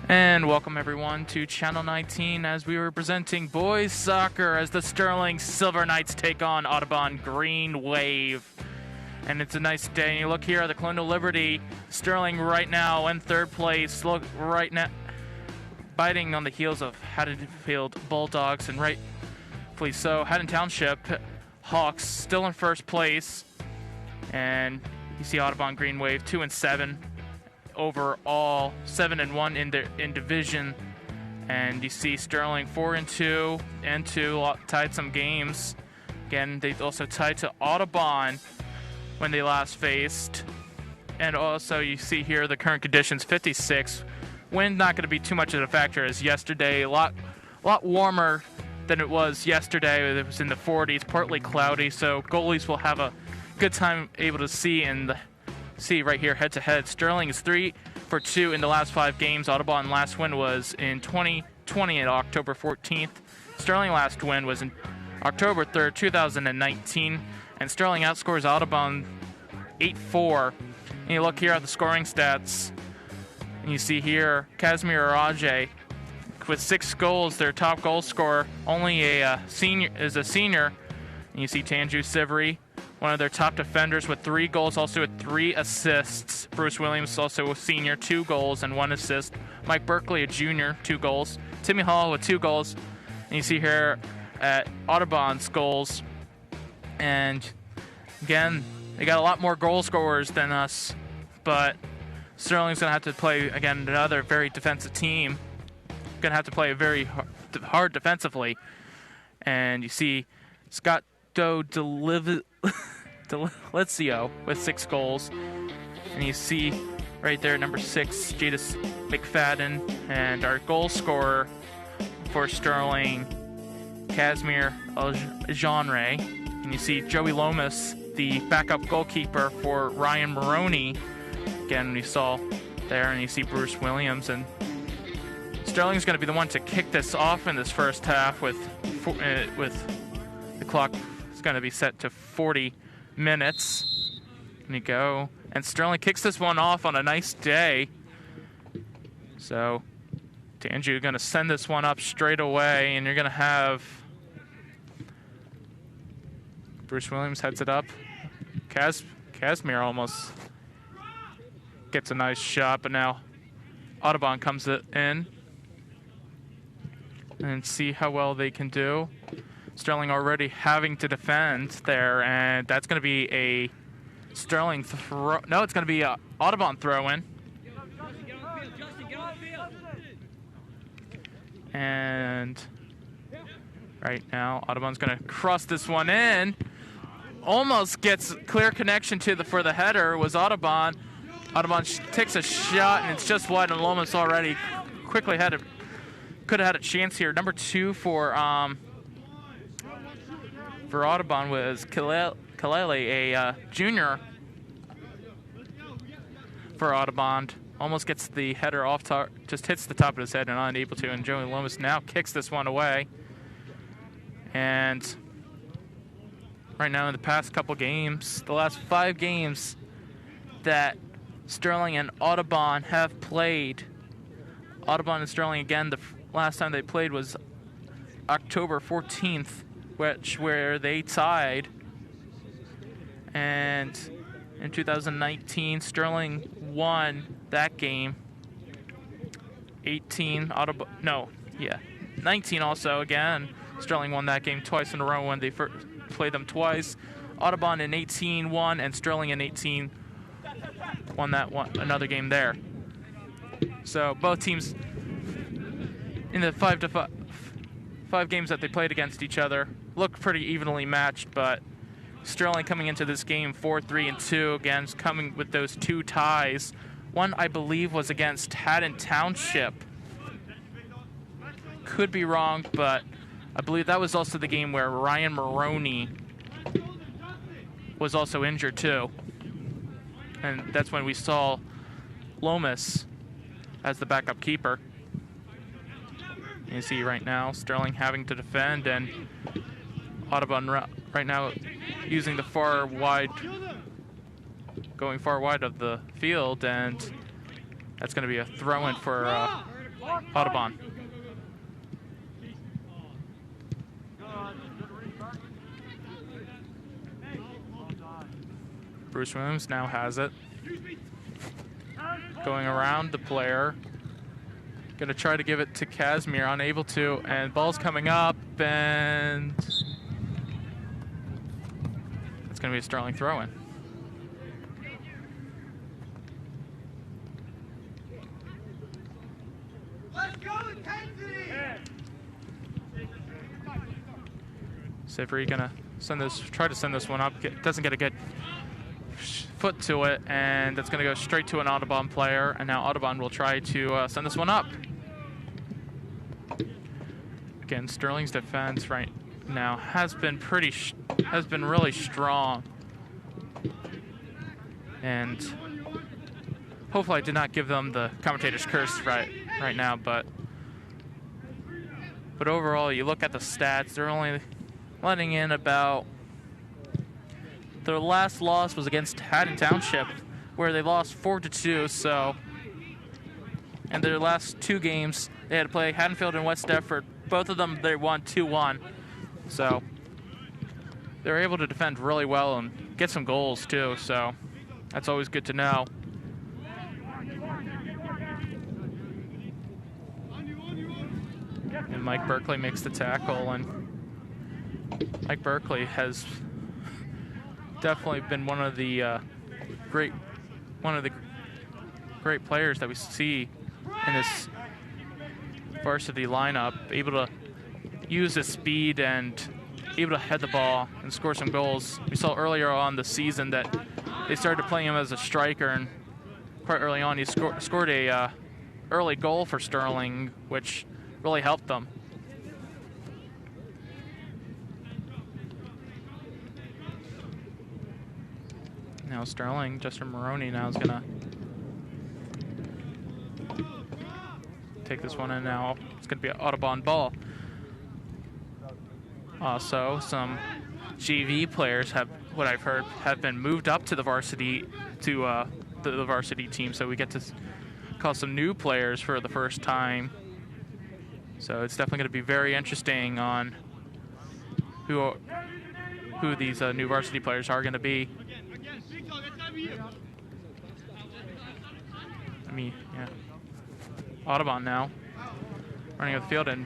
And welcome everyone to Channel 19 as we were presenting boys soccer as the Sterling Silver Knights take on Audubon Green Wave. And it's a nice day. And you look here at the Colonial Liberty, Sterling right now in third place. Look right now, biting on the heels of Haddonfield Bulldogs, and rightfully so. Haddon Township Hawks still in first place. And you see Audubon Green Wave 2-7. Overall 7-1 in division, and you see Sterling 4-2 and 2 tied some games. Again, they also tied to Audubon when they last faced. And also you see here the current conditions: 56. Wind not going to be too much of a factor as yesterday. A lot warmer than it was yesterday. It was in the 40s, partly cloudy, so goalies will have a good time able to see right here head-to-head. Sterling is 3 for 2 in the last 5 games. Audubon last win was in 2020 on October 14th. Sterling last win was in October 3rd, 2019. And Sterling outscores Audubon 8-4. And you look here at the scoring stats, and you see here Casimir Arage with 6 goals, their top goal scorer, only a senior. And you see Tanju Sivri, one of their top defenders, with 3 goals, also with 3 assists. Bruce Williams, also a senior, 2 goals and 1 assist. Mike Berkeley, a junior, 2 goals. Timmy Hall with 2 goals. And you see here at Audubon's goals. And again, they got a lot more goal scorers than us, but Sterling's going to have to play, again, another very defensive team. Going to have to play very hard defensively. And you see Scott Delizio with 6 goals, and you see right there number 6 Jadis McFadden, and our goal scorer for Sterling Casimir Genre, and you see Joey Lomas, the backup goalkeeper for Ryan Maroney. Again, we saw there, and you see Bruce Williams, and Sterling's going to be the one to kick this off in this first half with the clock. It's going to be set to 40 minutes. And you go. And Sterling kicks this one off on a nice day. So Tanju going to send this one up straight away, and you're going to have Bruce Williams heads it up. Casimir almost gets a nice shot, but now Audubon comes in. And see how well they can do. Sterling already having to defend there, and that's going to be a Sterling throw. No, it's going to be a Audubon throw-in. And right now, Audubon's going to cross this one in. Almost gets clear connection for the header was Audubon. Audubon takes a shot, and it's just wide, and Lomas already quickly could have had a chance here. Number 2 for Audubon was Kalele, a junior for Audubon. Almost gets the header off, just hits the top of his head and unable to. And Joey Lomas now kicks this one away. And right now in the past couple games, the last 5 games that Sterling and Audubon have played, Audubon and Sterling again, the last time they played was October 14th, where they tied. And in 2019, Sterling won that game. 19 also again. Sterling won that game twice in a row when they first played them twice. Audubon in 18 won, and Sterling in 18 won another game there. So both teams in the 5 games that they played against each other look pretty evenly matched, but Sterling coming into this game 4-3-2, again coming with those 2 ties. One, I believe, was against Haddon Township. Could be wrong, but I believe that was also the game where Ryan Maroney was also injured too. And that's when we saw Lomas as the backup keeper. You see right now Sterling having to defend, and Audubon right now using the going far wide of the field, and that's going to be a throw-in for Audubon. Bruce Williams now has it. Going around the player. Gonna try to give it to Casimir, unable to, and ball's coming up, and it's gonna be a Sterling throw-in. Sivry gonna try to send this one up. Doesn't get a good foot to it, and it's gonna go straight to an Audubon player. And now Audubon will try to send this one up. Again, Sterling's defense right now has been really strong, and hopefully I did not give them the commentator's curse right now, but overall, you look at the stats, they're only letting in about. Their last loss was against Haddon Township, where they lost 4-2. So, and their last two games, they had to play Haddonfield and West Deptford. Both of them, they won 2-1. So, they were able to defend really well and get some goals too. So, that's always good to know. And Mike Berkeley makes the tackle, and Mike Berkeley has definitely been one of the great players that we see in this varsity lineup, able to use his speed and able to head the ball and score some goals. We saw earlier on the season that they started playing him as a striker, and quite early on he scored a early goal for Sterling, which really helped them. Now Sterling, Justin Maroney now is gonna take this one, and now it's gonna be an Audubon ball. Also, some JV players what I've heard, have been moved up to the varsity the varsity team, so we get to call some new players for the first time. So it's definitely going to be very interesting on who these new varsity players are going to be. Audubon now running up the field, and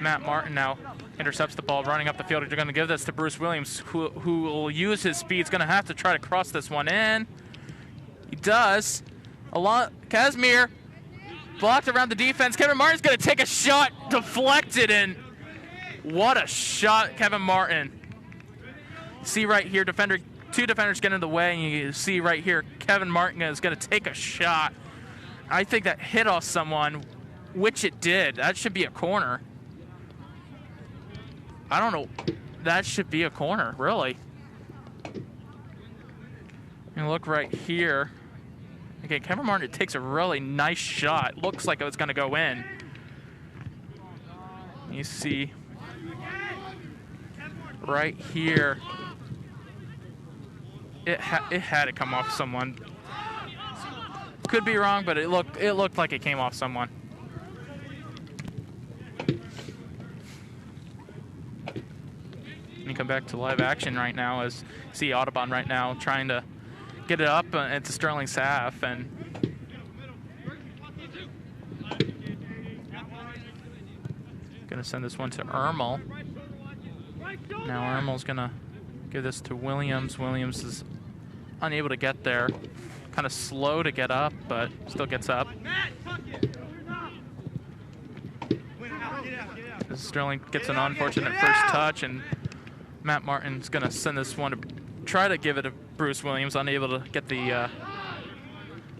Matt Martin now intercepts the ball running up the field. They're going to give this to Bruce Williams, who will use his speed. He's going to have to try to cross this one in. He does. Casimir blocked around the defense. Kevin Martin's going to take a shot, deflected, and what a shot, Kevin Martin. See right here, two defenders get in the way, and you see right here, Kevin Martin is going to take a shot. I think that hit off someone, which it did. That should be a corner. I don't know. That should be a corner, really. And look right here. Okay, Kevin Martin takes a really nice shot. Looks like it was going to go in. You see right here. It had to come off someone. Could be wrong, but it looked like it came off someone. And you come back to live action right now as you see Audubon right now trying to get it up into Sterling's half, and gonna send this one to Ermel. Now Ermel's gonna give this to Williams. Williams is unable to get there. Kind of slow to get up, but still gets up. Sterling gets an unfortunate first touch, and Matt Martin's gonna send this one to try to give it to Bruce Williams, unable to get the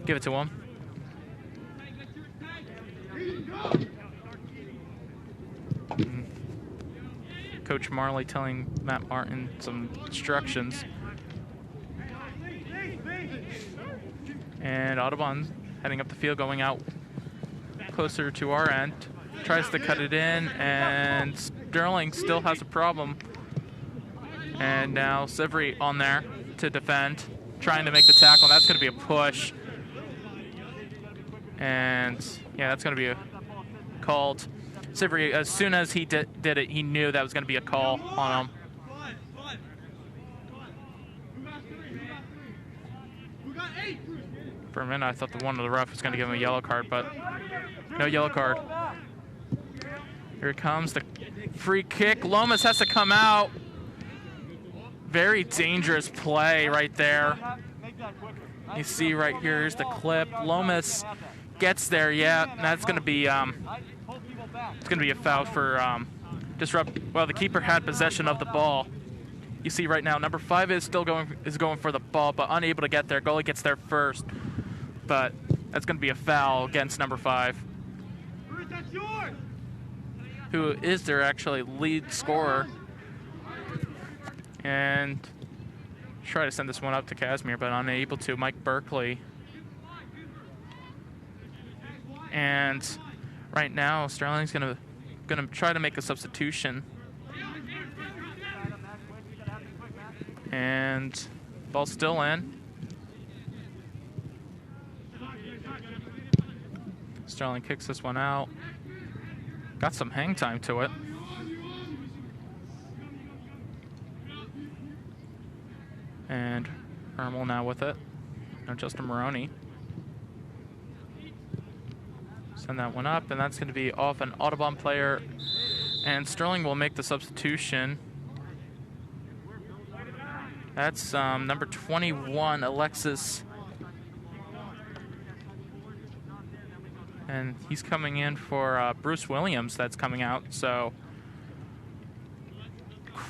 give it to him. Coach Marley telling Matt Martin some instructions. And Audubon heading up the field, going out closer to our end. Tries to cut it in, and Sterling still has a problem. And now Sivry on there to defend, trying to make the tackle. That's going to be a push. And Yeah, that's going to be called. Silvery, as soon as he did it, he knew that was going to be a call on him. For a minute, I thought one of the ref was going to give him a yellow card, but no yellow card. Here comes the free kick. Lomas has to come out. Very dangerous play right there. You see right here, here's the clip. Lomas gets there, yeah, and that's going to be it's going to be a foul for disrupt. Well, the keeper had possession of the ball. You see right now, number 5 is still going for the ball, but unable to get there. Goalie gets there first, but that's going to be a foul against number 5, who is their actually lead scorer. And try to send this one up to Casimir, but unable to. Mike Berkeley. And right now, Sterling's gonna try to make a substitution. And ball's still in. Sterling kicks this one out. Got some hang time to it. And Ermel now with it. No, Justin Maroney. Send that one up, and that's going to be off an Audubon player. And Sterling will make the substitution. That's number 21, Alexis. And he's coming in for Bruce Williams. That's coming out, so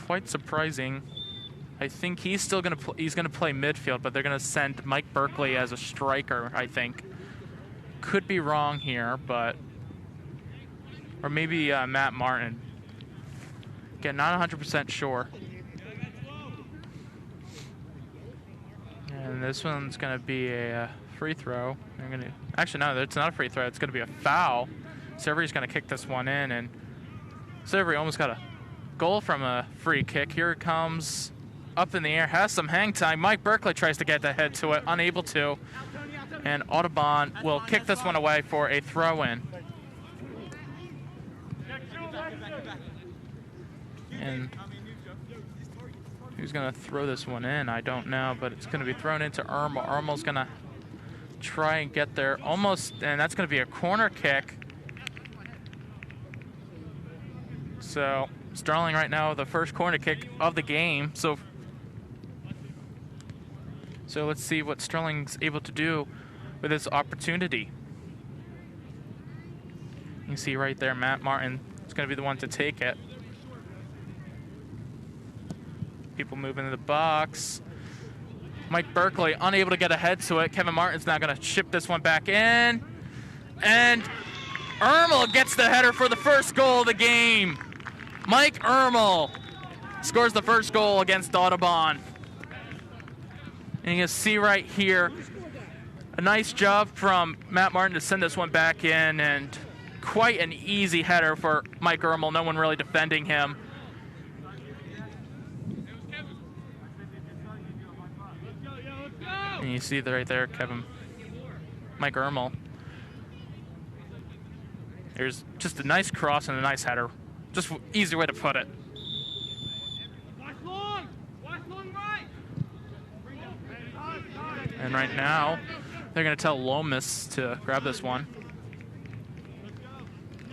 quite surprising. I think he's still going to play midfield, but they're going to send Mike Berkeley as a striker, I think. Could be wrong here, but or maybe Matt Martin. Again, not 100% sure. And this one's going to be a free throw. Actually, no, it's not a free throw. It's going to be a foul. Silvery's going to kick this one in, and Silvery almost got a goal from a free kick. Here it comes. Up in the air, has some hang time. Mike Berkeley tries to get the head to it, unable to. And Audubon will kick this one away for a throw-in. And who's going to throw this one in? I don't know, but it's going to be thrown into Ermel. Ermel's going to try and get there almost, and that's going to be a corner kick. So Sterling right now, the first corner kick of the game. So let's see what Sterling's able to do with this opportunity. You see right there, Matt Martin is going to be the one to take it. People move into the box. Mike Berkeley unable to get ahead to it. Kevin Martin's now going to chip this one back in. And Ermel gets the header for the first goal of the game. Mike Ermel scores the first goal against Audubon. And you can see right here, a nice job from Matt Martin to send this one back in, and quite an easy header for Mike Ermel. No one really defending him. And you see right there, Mike Ermel. Here's just a nice cross and a nice header. Just easy way to put it. And right now, they're going to tell Lomas to grab this one.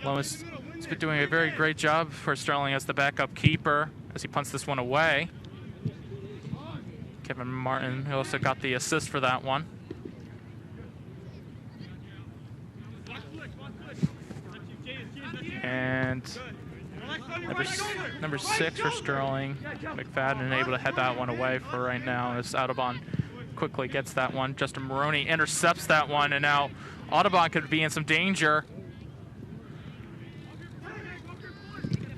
Lomas has been doing a very great job for Sterling as the backup keeper as he punts this one away. Kevin Martin, who also got the assist for that one. And number 6 for Sterling. McFadden able to head that one away for right now as Audubon quickly gets that one. Justin Maroney intercepts that one, and now Audubon could be in some danger.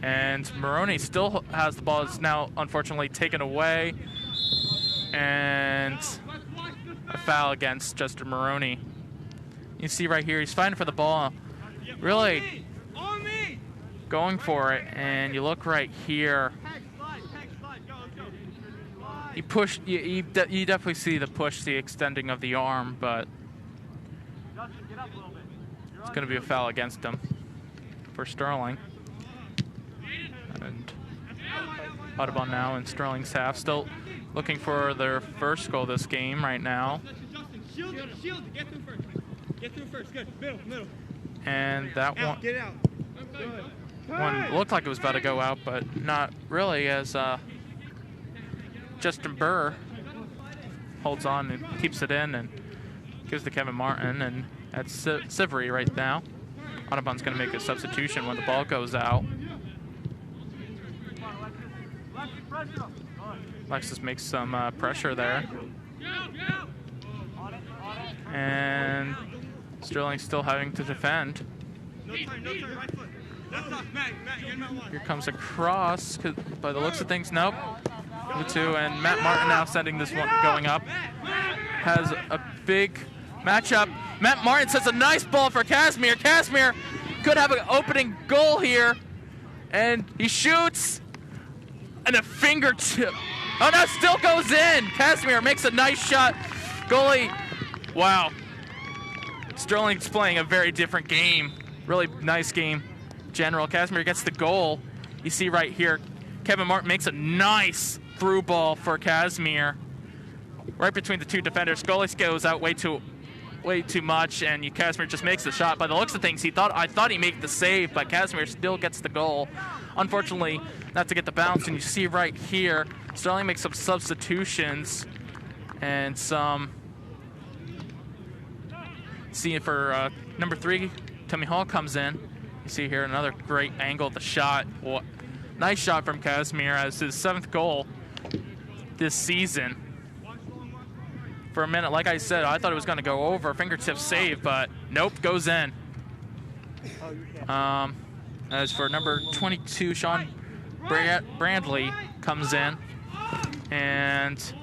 And Maroney still has the ball. It's now unfortunately taken away. And a foul against Justin Maroney. You see right here, he's fighting for the ball. Really going for it. And you look right here. He pushed, you definitely see the push, the extending of the arm, but It's going to be a foul against him for Sterling. And Audubon now in Sterling's half, still looking for their first goal this game right now. And that one looked like it was about to go out, but not really, as Justin Burr holds on and keeps it in and gives to Kevin Martin, and that's Sivery right now. Audubon's going to make a substitution when the ball goes out. Alexis makes some pressure there. And Sterling still having to defend. Here comes a cross, by the looks of things, nope. 2, and Matt Martin now sending this one going up. Has a big matchup. Matt Martin sends a nice ball for Casimir. Casimir could have an opening goal here. And he shoots. And a fingertip. Oh no, still goes in. Casimir makes a nice shot. Goalie, wow. Sterling's playing a very different game. Really nice game. General, Casimir gets the goal. You see right here, Kevin Martin makes a nice through ball for Casimir. Right between the two defenders. Goalie goes out way too much, and Casimir just makes the shot. By the looks of things, I thought he made the save, but Casimir still gets the goal. Unfortunately, not to get the bounce, and you see right here, Sterling makes some substitutions and some. See for number 3, Timmy Hall comes in. You see here another great angle of the shot. Nice shot from Casimir as his 7th goal this season. For a minute, like I said, I thought it was going to go over, fingertip save, but nope, goes in. As for number 22, Sean Brandley comes in, and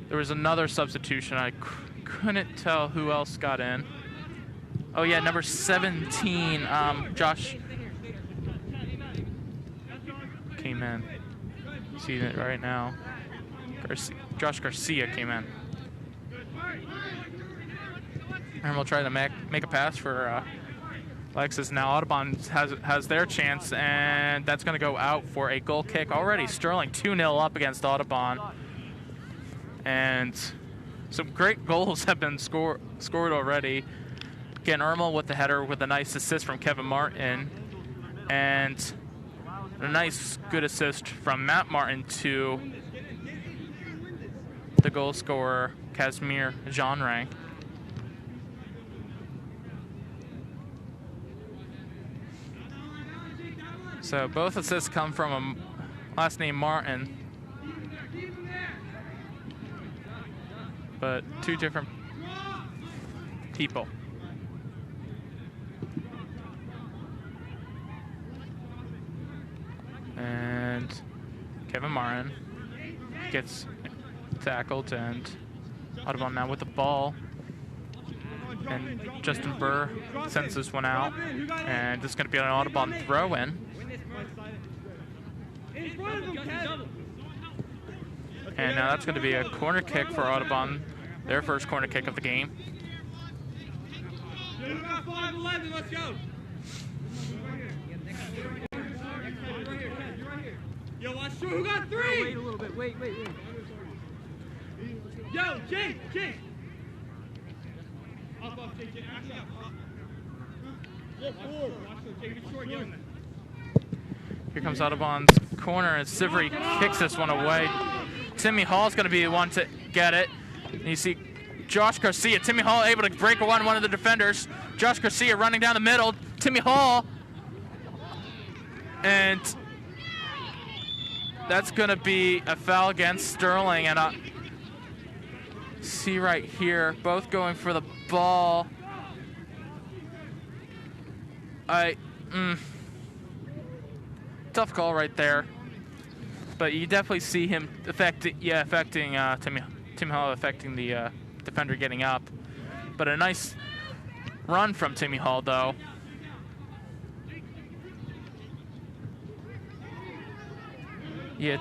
there was another substitution. I couldn't tell who else got in. Oh yeah, number 17, Josh came in. See it right now. Josh Garcia came in. And we'll try to make a pass for Alexis. Now Audubon has their chance, and that's going to go out for a goal kick. Already Sterling 2-0 up against Audubon. And some great goals have been scored already. Again, Ermel with the header with a nice assist from Kevin Martin. And a nice good assist from Matt Martin to the goal scorer, Casimir Jeanrank. So both assists come from a last name Martin, but 2 different people. And Kevin Martin gets tackled, and Audubon now with the ball. And Justin Burr sends this one out, and this is going to be an Audubon throw-in. And now that's going to be a corner kick for Audubon, their first corner kick of the game. Yo, watch who got 3? Wait a little bit. Wait. Yo, Jake. Up, Jake. Actually, up. Here comes Audubon's corner, and Sivery kicks this one away. Timmy Hall's going to be the one to get it. And you see Josh Garcia. Timmy Hall able to break one of the defenders. Josh Garcia running down the middle. Timmy Hall. And that's going to be a foul against Sterling. And see right here, both going for the ball. Tough call right there. But you definitely see him affecting Tim Hall affecting the defender getting up. But a nice run from Timmy Hall, though. Yeah,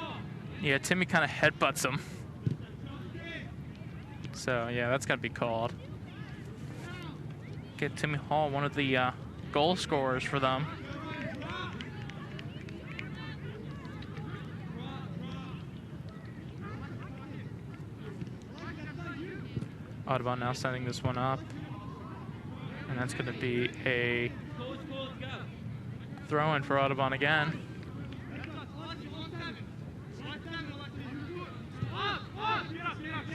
Timmy kind of headbutts him. So, yeah, that's going to be called. at Timmy Hall, one of the goal scorers for them. Audubon now sending this one up. And that's going to be a throw-in for Audubon again.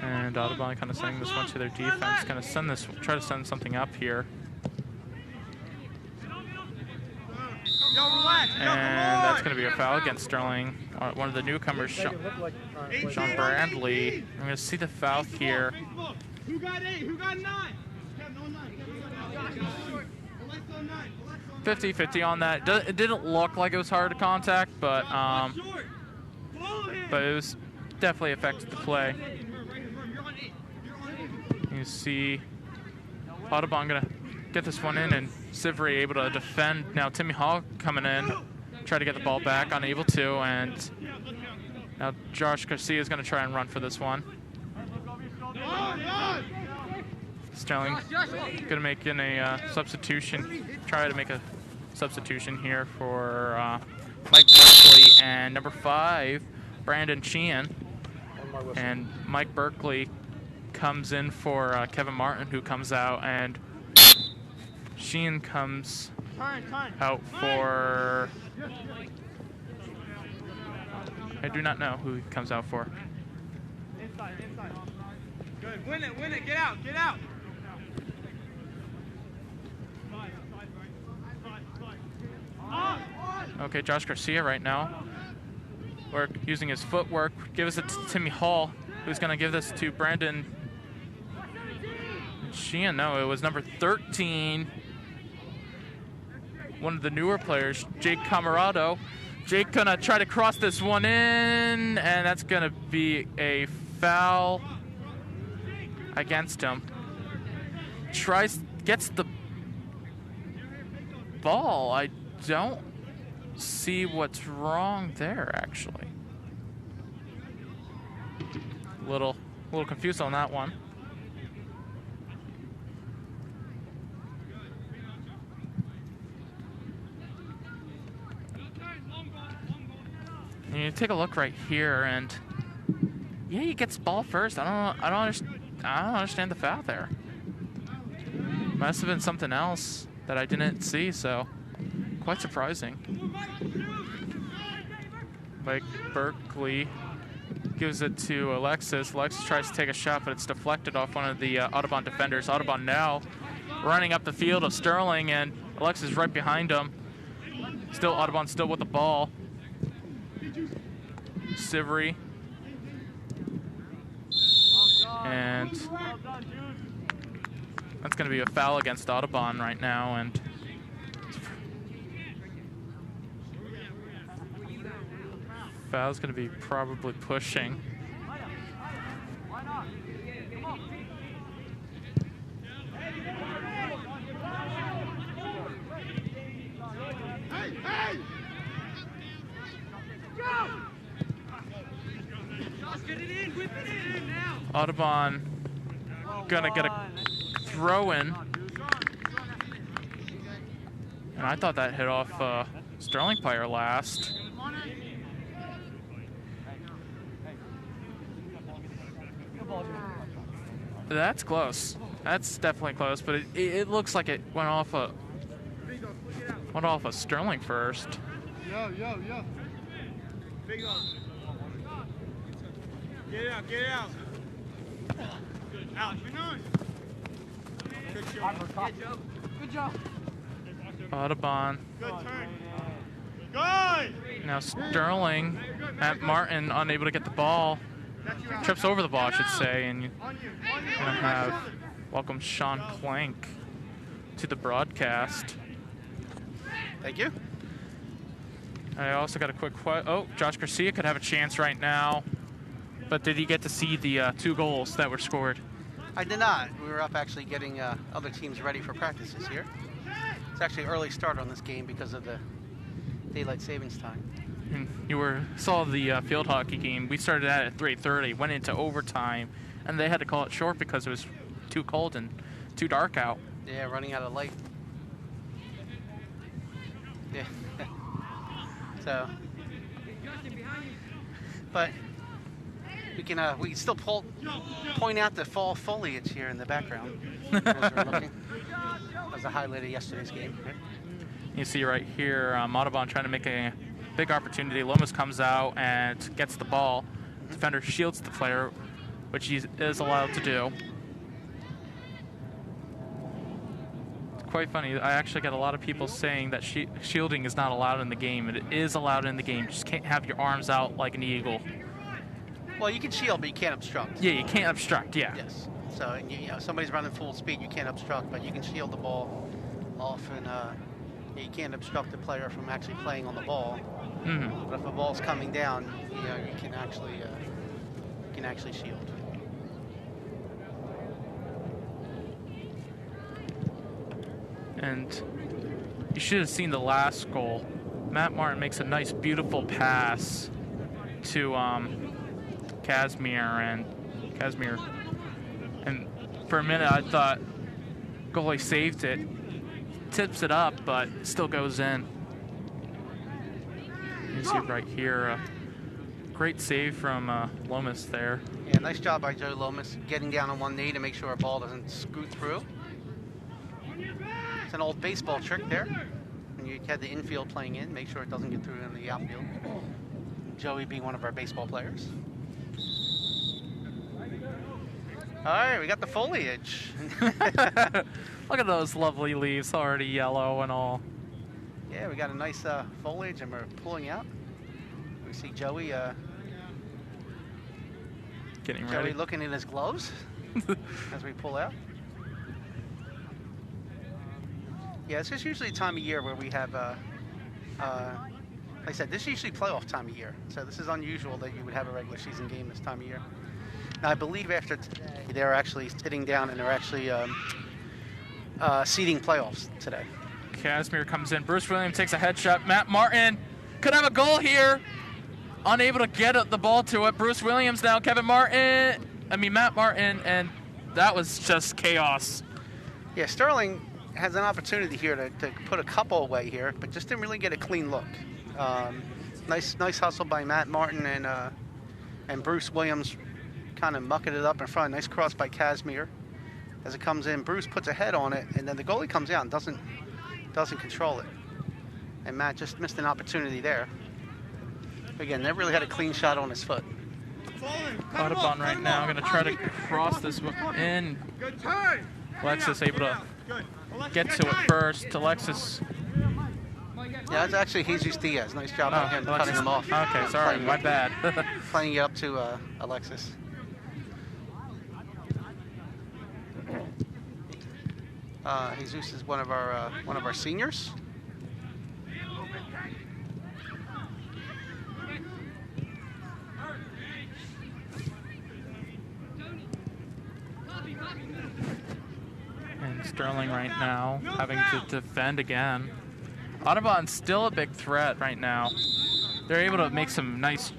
And Audubon kind of sending this one to their defense. Going to try to send something up here. And that's going to be a foul against Sterling. One of the newcomers, Sean Brandley. I'm going to see the foul here. Who got 8? Who got 9? 50-50 on that. It didn't look like it was hard to contact, but it was definitely affected the play. You see Audubon gonna get this one in, and Sivry able to defend. Now Timmy Hall coming in, try to get the ball back, unable to, and now Josh Garcia is gonna try and run for this one. Sterling gonna make in a substitution, try to make a substitution here for Mike Berkeley and number 5, Brandon Sheehan. And Mike Berkeley comes in for Kevin Martin, who comes out, and Sheehan comes out for, I do not know who he comes out for. Good, win it, get out, get out. Okay, Josh Garcia right now. Using his footwork, gives it to Timmy Hall, who's going to give this to Brandon Sheehan. No, it was number 13. One of the newer players, Jake Camarado. Jake going to try to cross this one in, and that's going to be a foul against him. Gets the ball. I don't see what's wrong there, actually. Little confused on that one. And you take a look right here, and yeah, he gets ball first. I don't understand the foul there. Must have been something else that I didn't see, so quite surprising. Mike Berkeley gives it to Alexis. Alexis tries to take a shot, but it's deflected off one of the Audubon defenders. Audubon now running up the field of Sterling, and Alexis right behind him. Still Audubon still with the ball. Sivry. And that's going to be a foul against Audubon right now, and foul's going to be probably pushing. Audubon gonna get a throw in, and I thought that hit off Sterling player last. That's close. That's definitely close, but it looks like it went off a Sterling first. Yo. Big up. Get it out. Out. Good job. Audubon. Good turn. Good. Now Sterling at Martin, unable to get the ball. Trips over the ball, I should say, and you're going to have welcome Sean Plank to the broadcast. Thank you. I also got a quick Josh Garcia could have a chance right now, but did he get to see the 2 goals that were scored? I did not. We were up actually getting other teams ready for practices here. It's actually an early start on this game because of the daylight savings time. And you saw the field hockey game. We started at 3:30, went into overtime, and they had to call it short because it was too cold and too dark out. Yeah, running out of light. Yeah. So, but we can still point out the fall foliage here in the background as we're looking. That was a highlight of yesterday's game. You see right here, Audubon trying to make a big opportunity. Lomas comes out and gets the ball. Defender shields the player, which he is allowed to do. It's quite funny. I actually get a lot of people saying that shielding is not allowed in the game. It is allowed in the game. You just can't have your arms out like an eagle. Well, you can shield, but you can't obstruct. Yeah, you can't obstruct, yeah. Yes. So, you know, somebody's running full speed, you can't obstruct, but you can shield the ball off, and you can't obstruct the player from actually playing on the ball. Mm-hmm. But if a ball's coming down, you know, you can actually shield. And you should have seen the last goal. Matt Martin makes a nice, beautiful pass to Casimir, and for a minute I thought goalie saved it, tips it up, but still goes in. You see right here, a great save from Lomas there. Yeah, nice job by Joe Lomas getting down on one knee to make sure a ball doesn't scoot through. It's an old baseball trick there. When you had the infield playing in, make sure it doesn't get through in the outfield. Joey being one of our baseball players. All right, we got the foliage. Look at those lovely leaves, already yellow and all. Yeah, we got a nice foliage, and we're pulling out. We see Joey Getting ready. looking in his gloves as we pull out. Yeah, this is usually a time of year where we have, like I said, this is usually playoff time of year. So this is unusual that you would have a regular season game this time of year. Now, I believe after today, they're actually sitting down and they're actually seeding playoffs today. Casimir comes in. Bruce Williams takes a headshot. Matt Martin could have a goal here. Unable to get the ball to it. Bruce Williams now. Matt Martin, and that was just chaos. Yeah, Sterling has an opportunity here to put a couple away here, but just didn't really get a clean look. Nice hustle by Matt Martin and Bruce Williams, kind of mucking it up in front. Nice cross by Casimir. As it comes in, Bruce puts a head on it, and then the goalie comes out and doesn't control it. And Matt just missed an opportunity there. Again, never really had a clean shot on his foot. Audubon right now going to try to cross this in. Alexis able to get to it first. Alexis. Yeah, that's actually Jesus Diaz. Nice job on him cutting him off. Okay, sorry, my bad. Playing it up to Alexis. Jesus is one of our seniors. And Sterling right now having to defend again. Audubon's still a big threat right now. They're able to make some nice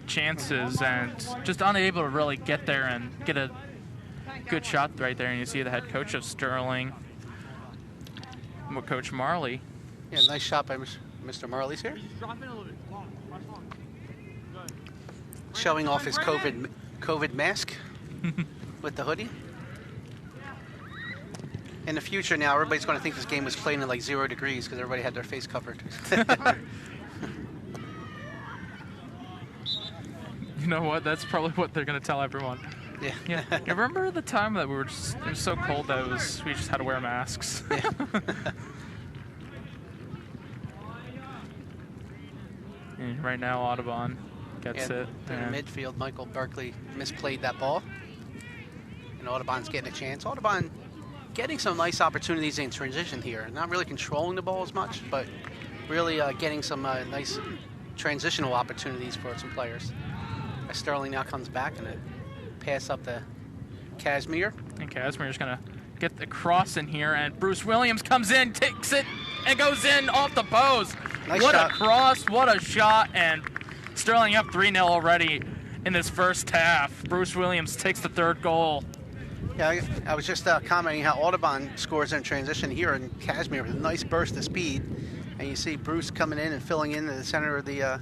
chances and just unable to really get there and get a good shot right there. And you see the head coach of Sterling, Coach Marley. Yeah, nice shot by Mr. Marley's here. Showing off his COVID mask with the hoodie. In the future now, everybody's going to think this game was played in like 0 degrees because everybody had their face covered. You know what? That's probably what they're going to tell everyone. Yeah. Yeah. You remember the time that it was so cold that we just had to wear masks? Yeah. And right now, Audubon gets it. In the midfield, Michael Berkeley misplayed that ball. And Audubon's getting a chance. Audubon getting some nice opportunities in transition here. Not really controlling the ball as much, but really getting some nice transitional opportunities for some players. As Sterling now comes back and a pass up to Casimir. And Casimir's going to get the cross in here, and Bruce Williams comes in, takes it, and goes in off the post. Nice what shot. A cross, what a shot, and Sterling up 3-0 already in this first half. Bruce Williams takes the third goal. Yeah, I was just commenting how Audubon scores in transition here in Casimir with a nice burst of speed. And you see Bruce coming in and filling in the center of the,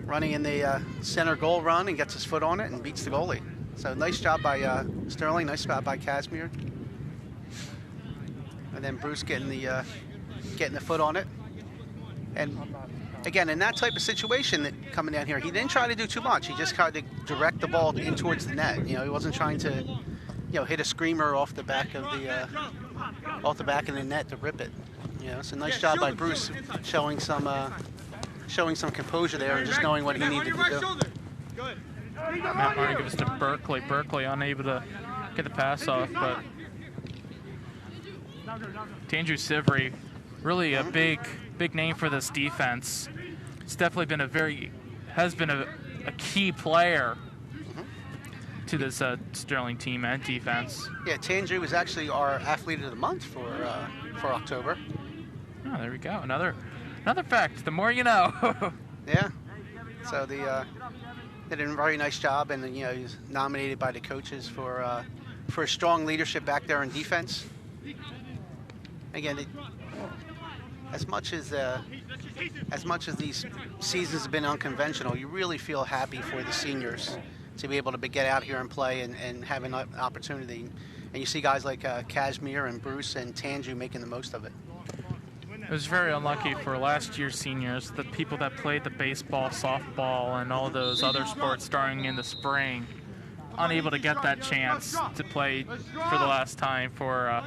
running in the center goal run and gets his foot on it and beats the goalie. So nice job by Sterling, nice job by Casimir. And then Bruce getting the foot on it. And again, in that type of situation that coming down here, he didn't try to do too much. He just tried to direct the ball in towards the net. You know, he wasn't trying to, you know, hit a screamer off the back of the net to rip it. You know, so nice job by Bruce showing some composure there and just knowing what he needed to do. Matt Martin gives it to Berkeley. Berkeley unable to get the pass off, but Andrew Sivry, really a big name for this defense. It's definitely been a key player to this Sterling team and defense. Yeah, Tanju was actually our athlete of the month for October. Oh, there we go. Another fact. The more you know. Yeah. So they did a very nice job, and you know he's nominated by the coaches for strong leadership back there in defense. Again, as much as these seasons have been unconventional, you really feel happy for the seniors to be able to get out here and play and have an opportunity. And you see guys like Casimir and Bruce and Tanju making the most of it. It was very unlucky for last year's seniors, the people that played the baseball, softball, and all those other sports starting in the spring, unable to get that chance to play for the last time for,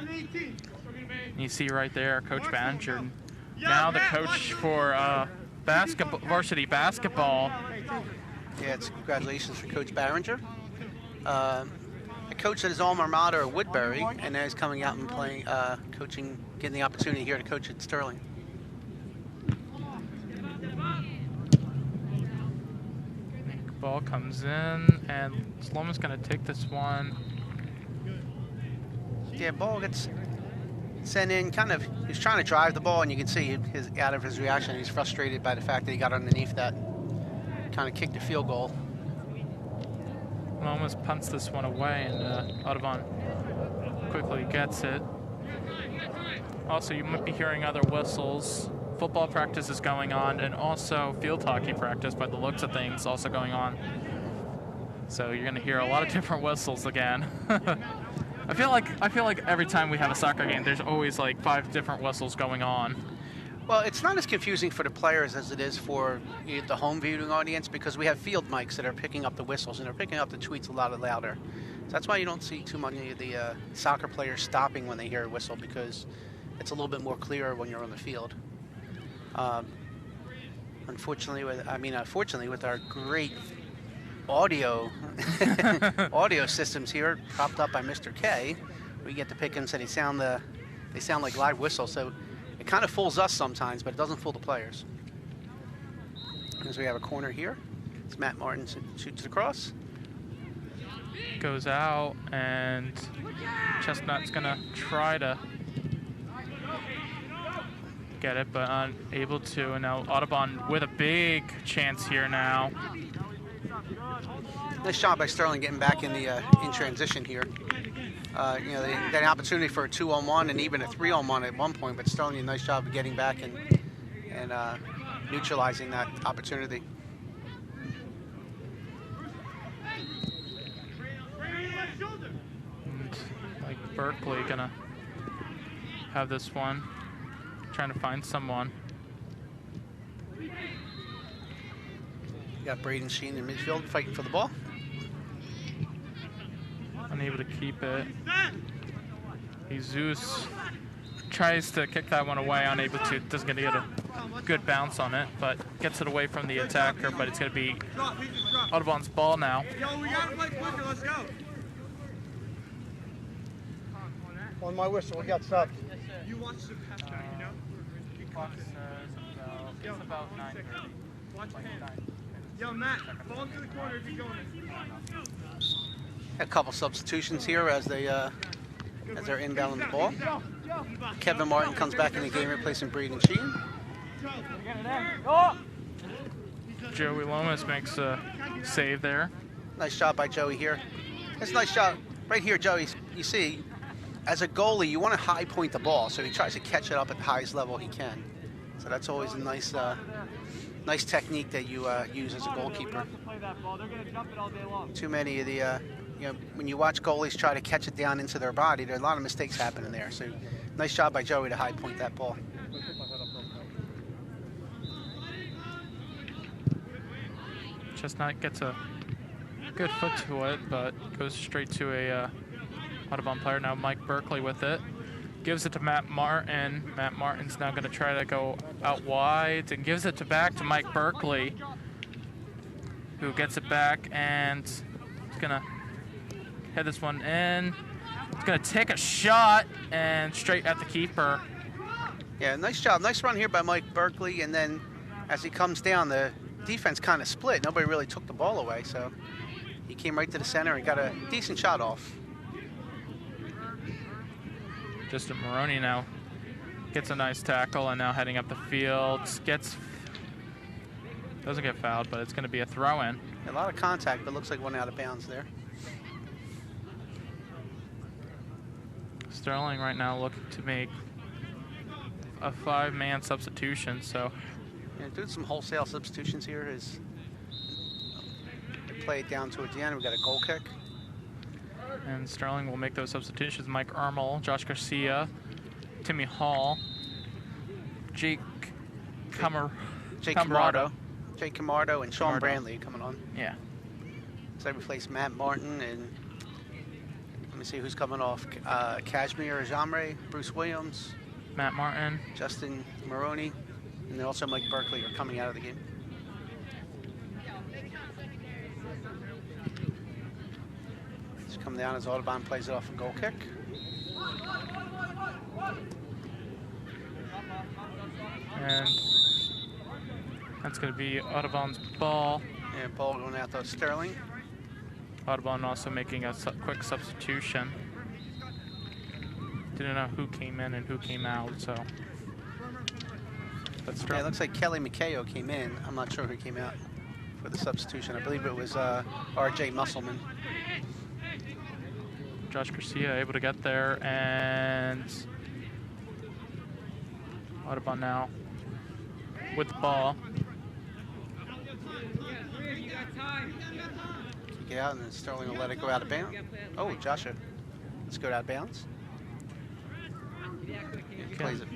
you see right there, Coach Banniger. Now the coach for basketball, varsity basketball. Yeah, it's congratulations for Coach Barringer. A coach at his alma mater at Woodbury, and now he's coming out and playing, coaching, getting the opportunity here to coach at Sterling. Ball comes in, and Lomas going to take this one. Yeah, ball gets sent in. Kind of, he's trying to drive the ball, and you can see out of his reaction, he's frustrated by the fact that he got underneath that. Kind of kicked a field goal. Lomas punts this one away, and Audubon quickly gets it. Also, you might be hearing other whistles. Football practice is going on, and also field hockey practice, by the looks of things, also going on. So you're going to hear a lot of different whistles again. I feel like every time we have a soccer game, there's always like 5 different whistles going on. Well, it's not as confusing for the players as it is for the home viewing audience, because we have field mics that are picking up the whistles, and they're picking up the tweets a lot louder. So that's why you don't see too many of the soccer players stopping when they hear a whistle, because it's a little bit more clear when you're on the field. Unfortunately, fortunately, with our great audio systems here, propped up by Mr. K, we get to pick them so they sound like live whistles. So it kind of fools us sometimes, but it doesn't fool the players. As we have a corner here, it's Matt Martin shoots it across. Goes out, and Chestnut's gonna try to get it, but unable to. And now Audubon with a big chance here now. Nice job by Sterling getting back in the in transition here. You know, they got an opportunity for a 2-on-1 and even a 3-on-1 at one point, but Sterling did a nice job of getting back and neutralizing that opportunity. And like Berkeley gonna have this one, trying to find someone. Got Braden Sheen in midfield fighting for the ball. Unable to keep it. Jesus tries to kick that one away, unable to. Doesn't get a good bounce on it, but gets it away from the attacker. But it's going to be Audubon's ball now. Yo, we gotta play quicker. Let's go. On my whistle, we got stuff. You watch the pass guy, you know? It's about 9:30. Watch the hand. Yo, Matt, ball into the corner if you're going. A couple substitutions here as they're inbounding the ball. Kevin Martin comes back in the game, replacing Braden Sheen. Joey Lomas makes a save there. Nice job by Joey here. That's a nice shot. Right here, Joey, you see, as a goalie, you want to high point the ball, so he tries to catch it up at the highest level he can. So that's always a nice nice technique that you use as a goalkeeper. Too many of the, you know, when you watch goalies try to catch it down into their body, there are a lot of mistakes happening there. So nice job by Joey to high point that ball. Chestnut gets a good foot to it, but goes straight to a Audubon player. Now Mike Berkeley with it. Gives it to Matt Martin. Matt Martin's now going to try to go out wide and gives it back to Mike Berkeley, who gets it back and is going to head this one in. He's going to take a shot and straight at the keeper. Yeah, nice job. Nice run here by Mike Berkeley, and then as he comes down, the defense kind of split. Nobody really took the ball away, so he came right to the center and got a decent shot off. Justin Maroney now gets a nice tackle and now heading up the field. Doesn't get fouled, but it's going to be a throw-in. A lot of contact, but looks like one out of bounds there. Sterling right now looking to make a 5-man substitution, so. Yeah, doing some wholesale substitutions here is play it down towards the end. We got a goal kick. And Sterling will make those substitutions. Mike Ermel, Josh Garcia, Timmy Hall, Jake Camarado, and Sean Brandley coming on. Yeah. So they replace Matt Martin, and let me see who's coming off. Kashmir Jamre, Bruce Williams, Matt Martin, Justin Maroney, and then also Mike Berkeley are coming out of the game. Come down as Audubon plays it off a goal kick. And that's going to be Audubon's ball. And ball going out to Sterling. Audubon also making a quick substitution. Didn't know who came in and who came out, so. But yeah, it looks like Kelly McKayo came in. I'm not sure who came out for the substitution. I believe it was R.J. Musselman. Josh Garcia able to get there, and Audubon now with the ball. Kick it out, and then Sterling will let it go out of bounds. Oh, Joshua, let's go out of bounds. He plays it.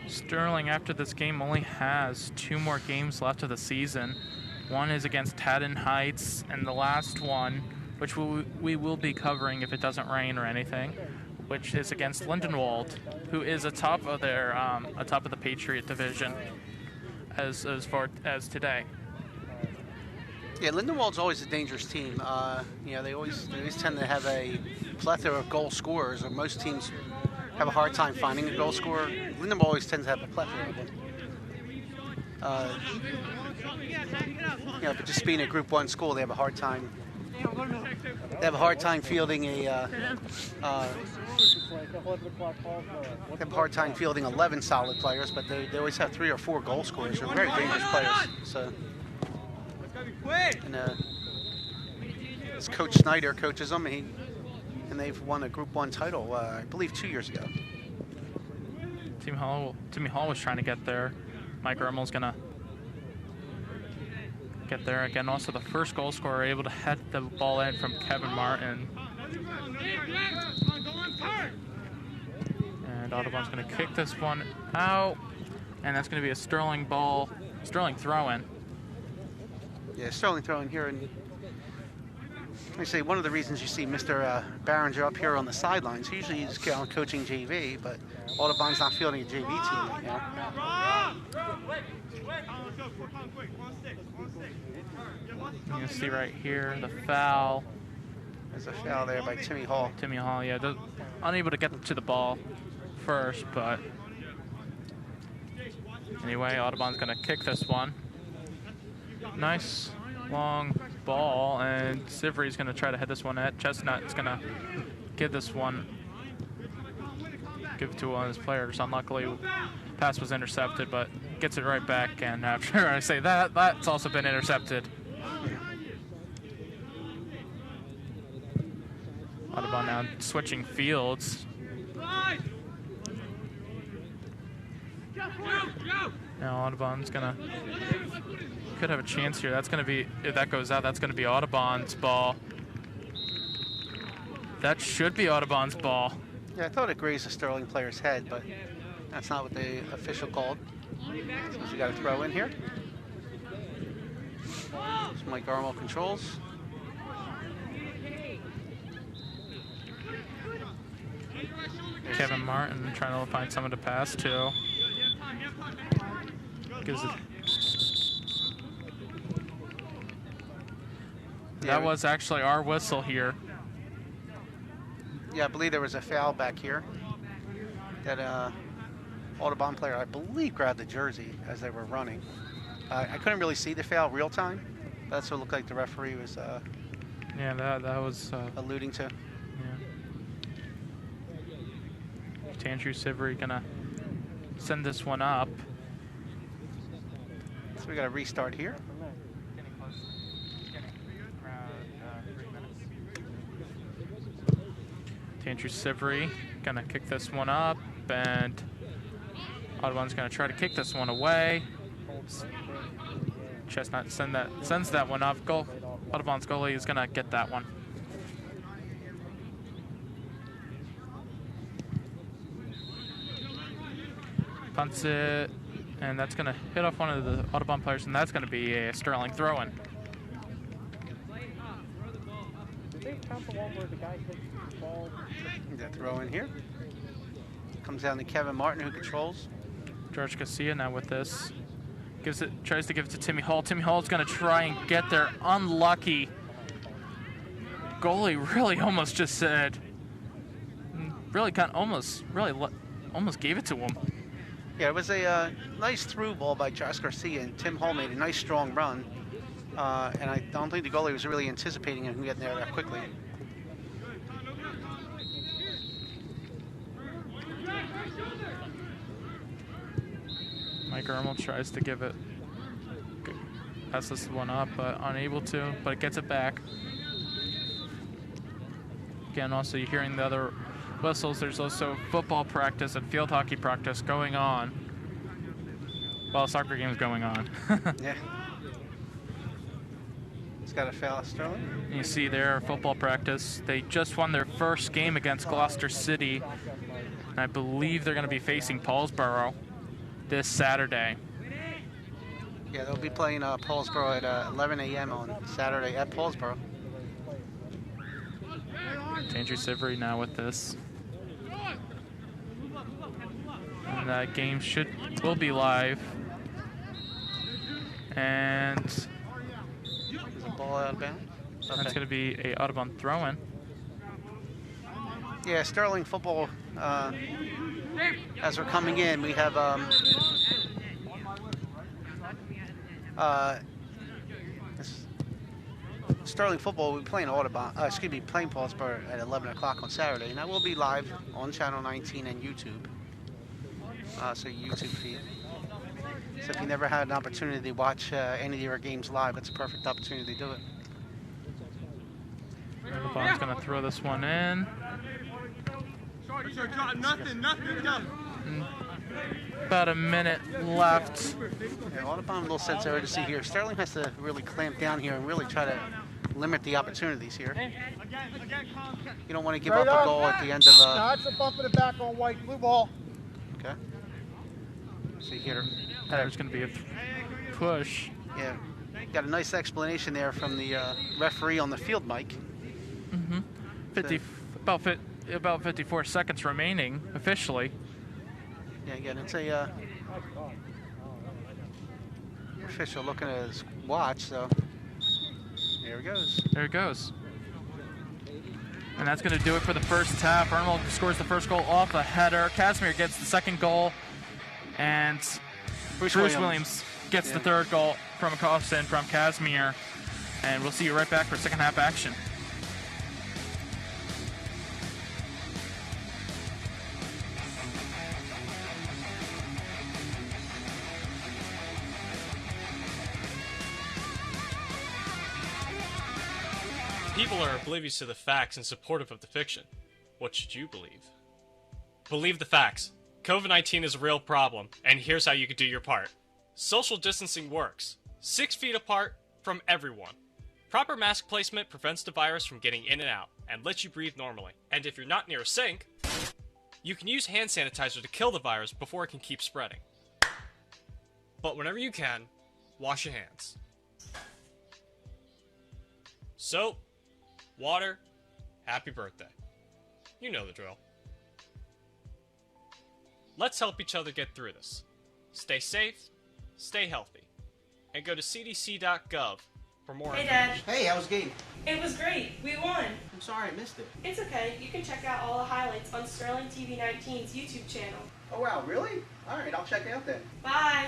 Sterling, after this game, only has 2 more games left of the season. One is against Haddon Heights, and the last one, which we will be covering if it doesn't rain or anything, which is against Lindenwold, who is atop of their atop of the Patriot division as far as today. Yeah, Lindenwold's always a dangerous team. You know, they always tend to have a plethora of goal scorers, or most teams have a hard time finding a goal scorer. Lindenwold always tends to have a plethora of them. You know, but just being a Group 1 school, they have a hard time. They have a hard time fielding a. They have a hard time fielding 11 solid players, but they always have 3 or 4 goal scorers. They're very dangerous players. So. And this Coach Snyder coaches them, and they've won a Group 1 title, I believe, 2 years ago. Timmy Hall was trying to get there. Mike Ermel's gonna get there again. Also, the first goal scorer able to head the ball in from Kevin Martin. And Audubon's gonna kick this one out, and that's gonna be a Sterling throw-in. Yeah, Sterling throwing here, and let me say one of the reasons you see Mr. Barringer up here on the sidelines. Usually he's coaching JV, but Audubon's not fielding a JV team right now. You can see right here the foul. There's a foul there by Timmy Hall. Timmy Hall, yeah, unable to get to the ball first, but anyway, Audubon's gonna kick this one. Nice long ball, and Sivery's going to try to head this one at Chestnut. Is going to give this one, give it to one of his players. Unluckily, pass was intercepted, but gets it right back. And after I say that, that's also been intercepted. Audubon now switching fields. Now Audubon's gonna could have a chance here. That's gonna be, if that goes out, that's gonna be Audubon's ball. That should be Audubon's ball. Yeah, I thought it grazed the Sterling player's head, but that's not what the official called. So we got to throw in here. So Mike Armo controls. Kevin Martin trying to find someone to pass to. Gives it. That was actually our whistle here. Yeah, I believe there was a foul back here. That Audubon player, I believe, grabbed the jersey as they were running. I couldn't really see the foul real time. That's what it looked like the referee was yeah, that was alluding to. Yeah. Andrew Sivery gonna send this one up. So we got to restart here. Getting close. Getting around 3 minutes. Andrew Sivery gonna kick this one up, and Audubon's gonna try to kick this one away. Chestnut sends that one up. Goal. Audubon's goalie is gonna get that one. Punts it, and that's gonna hit off one of the Audubon players, and that's gonna be a Sterling throw-in. Did they count the one where the guy hit the ball? The throw in here. Comes down to Kevin Martin, who controls. George Garcia now with this. Tries to give it to Timmy Hall. Timmy Hall's gonna try and get there. Unlucky. Goalie really almost just said, really almost gave it to him. Yeah, it was a nice through ball by Josh Garcia, and Tim Hall made a nice strong run. And I don't think the goalie was really anticipating him getting there that quickly. Mike Ermel tries to give it, pass this one up, but unable to, but it gets it back. Again, also you're hearing the other whistles. There's also football practice and field hockey practice going on while a soccer game is going on. Yeah. He's got a foul, Sterling. And you see there, football practice. They just won their first game against Gloucester City. And I believe they're going to be facing Paulsboro this Saturday. Yeah, they'll be playing Paulsboro at 11 a.m. on Saturday at Paulsboro. Andrew Sivery now with this. And that game will be live. And There's a ball out of bounds. that's going to be a Audubon throw-in. Yeah, Sterling football, as we're coming in, we have Sterling football. We're playing Audubon, playing Paulsboro at 11 o'clock on Saturday, and that will be live on Channel 19 and YouTube. So YouTube feed. So if you never had an opportunity to watch any of your games live, it's a perfect opportunity to do it. Audubon's going to throw this one in. About a minute left. Yeah, Audubon, a little sense of urgency here. Sterling has to really clamp down here and really try to limit the opportunities here. You don't want to give up a goal at the end of That's a bump in the back on white, blue ball. Okay. See here. There's going to be a push. Yeah. Got a nice explanation there from the referee on the field mic. About 54 seconds remaining officially. Yeah, again, it's a official looking at his watch, so there it goes. There it goes. And that's going to do it for the first half. Ermel scores the first goal off a header. Casimir gets the second goal. And Bruce Williams gets the third goal from a cross in from Casimir. And we'll see you right back for second half action. People are oblivious to the facts and supportive of the fiction. What should you believe? Believe the facts. COVID-19 is a real problem, and here's how you can do your part. Social distancing works. 6 feet apart from everyone. Proper mask placement prevents the virus from getting in and out, and lets you breathe normally. And if you're not near a sink, you can use hand sanitizer to kill the virus before it can keep spreading. But whenever you can, wash your hands. Soap, water, happy birthday. You know the drill. Let's help each other get through this. Stay safe, stay healthy, and go to cdc.gov for more Hey, information. Dad. Hey, how was the game? It was great. We won. I'm sorry I missed it. It's okay. You can check out all the highlights on Sterling TV 19's YouTube channel. Oh, wow, really? All right, I'll check it out then. Bye.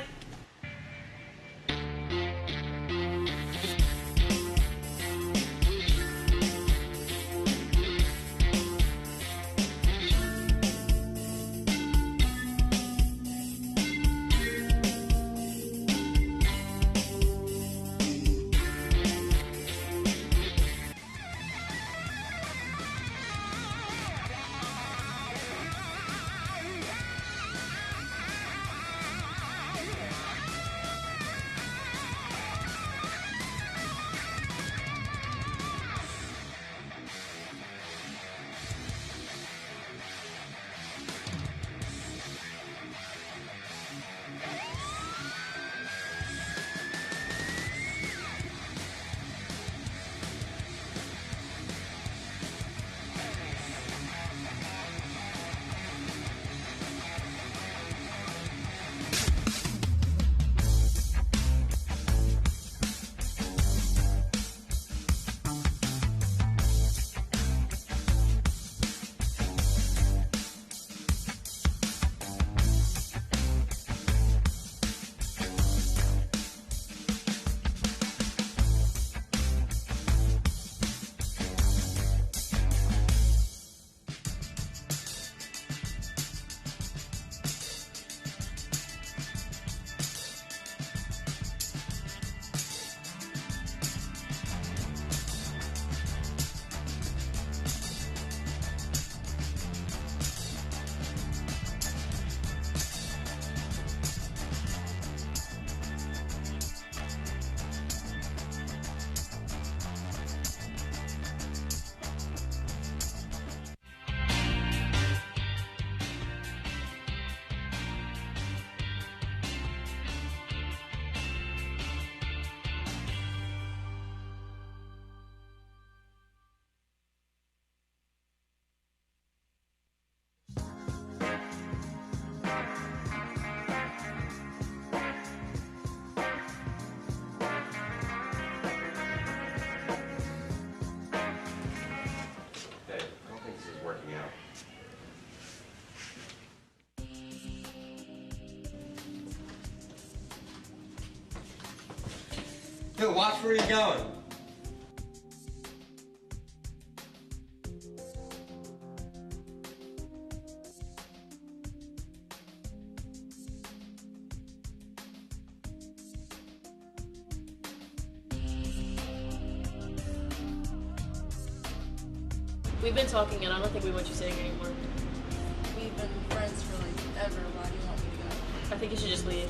Dude, watch where you're going. We've been talking and I don't think we want you sitting anymore. We've been friends for like ever. Why do you want me to go? I think you should just leave.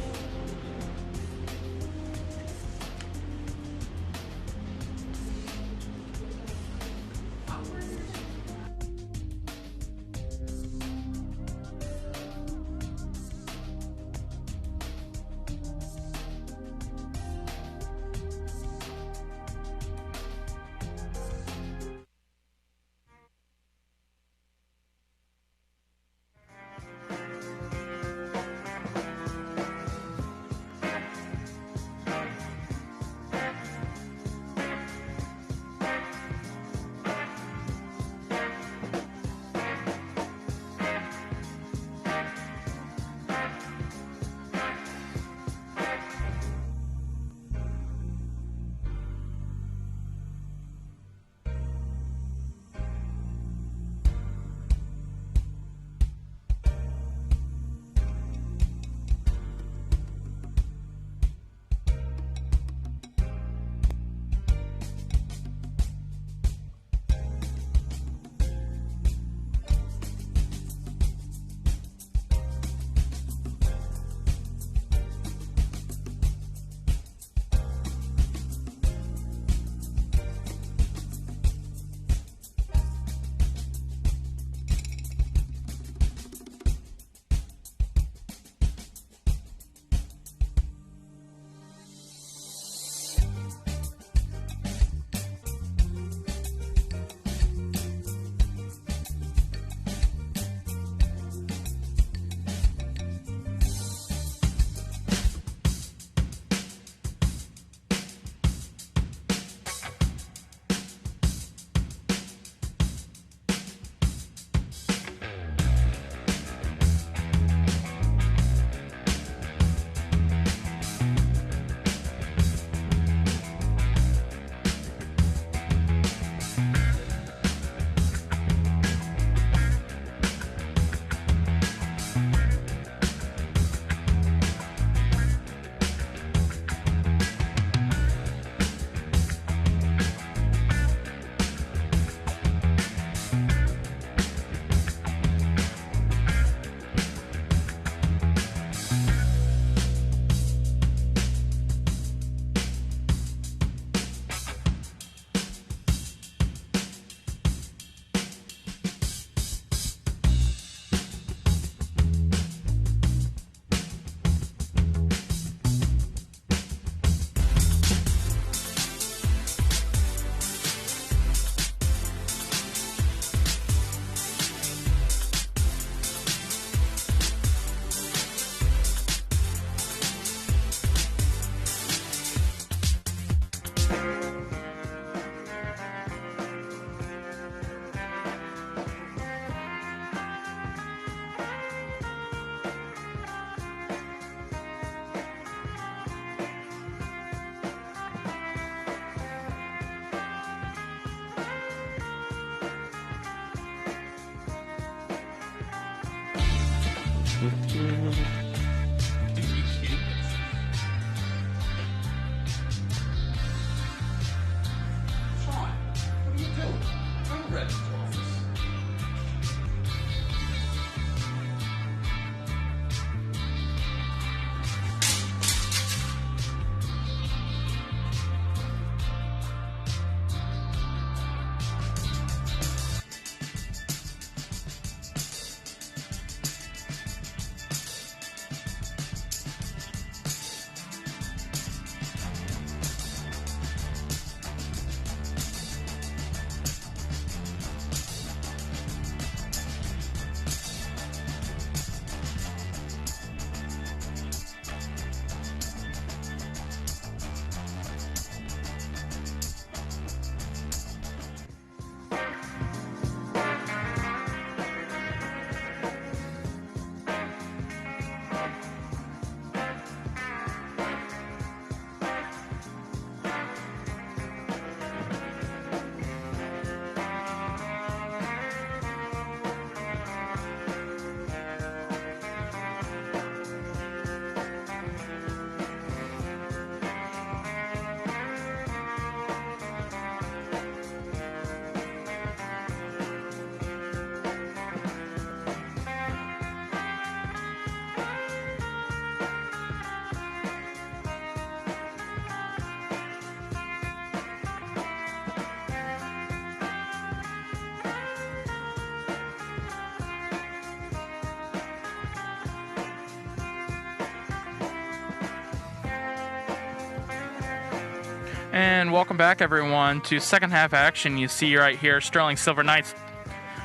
And welcome back, everyone, to second half action. You see right here, Sterling Silver Knights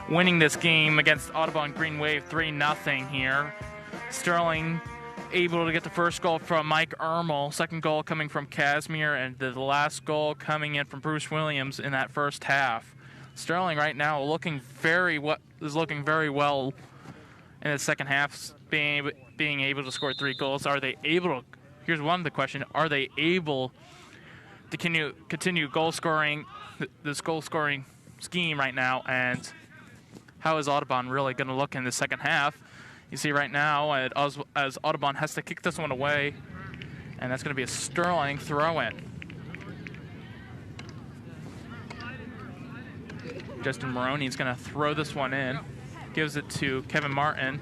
winning this game against Audubon Green Wave 3-0 here. Sterling able to get the first goal from Mike Ermel, second goal coming from Casimir, and the last goal coming in from Bruce Williams in that first half. Sterling right now looking very well in the second half, being able to score 3 goals. Are they able to? Here's one of the question: are they able to continue this goal scoring scheme right now? And how is Audubon really going to look in the second half? You see right now as Audubon has to kick this one away, and that's going to be a Sterling throw-in. Justin Maroney is going to throw this one in, gives it to Kevin Martin,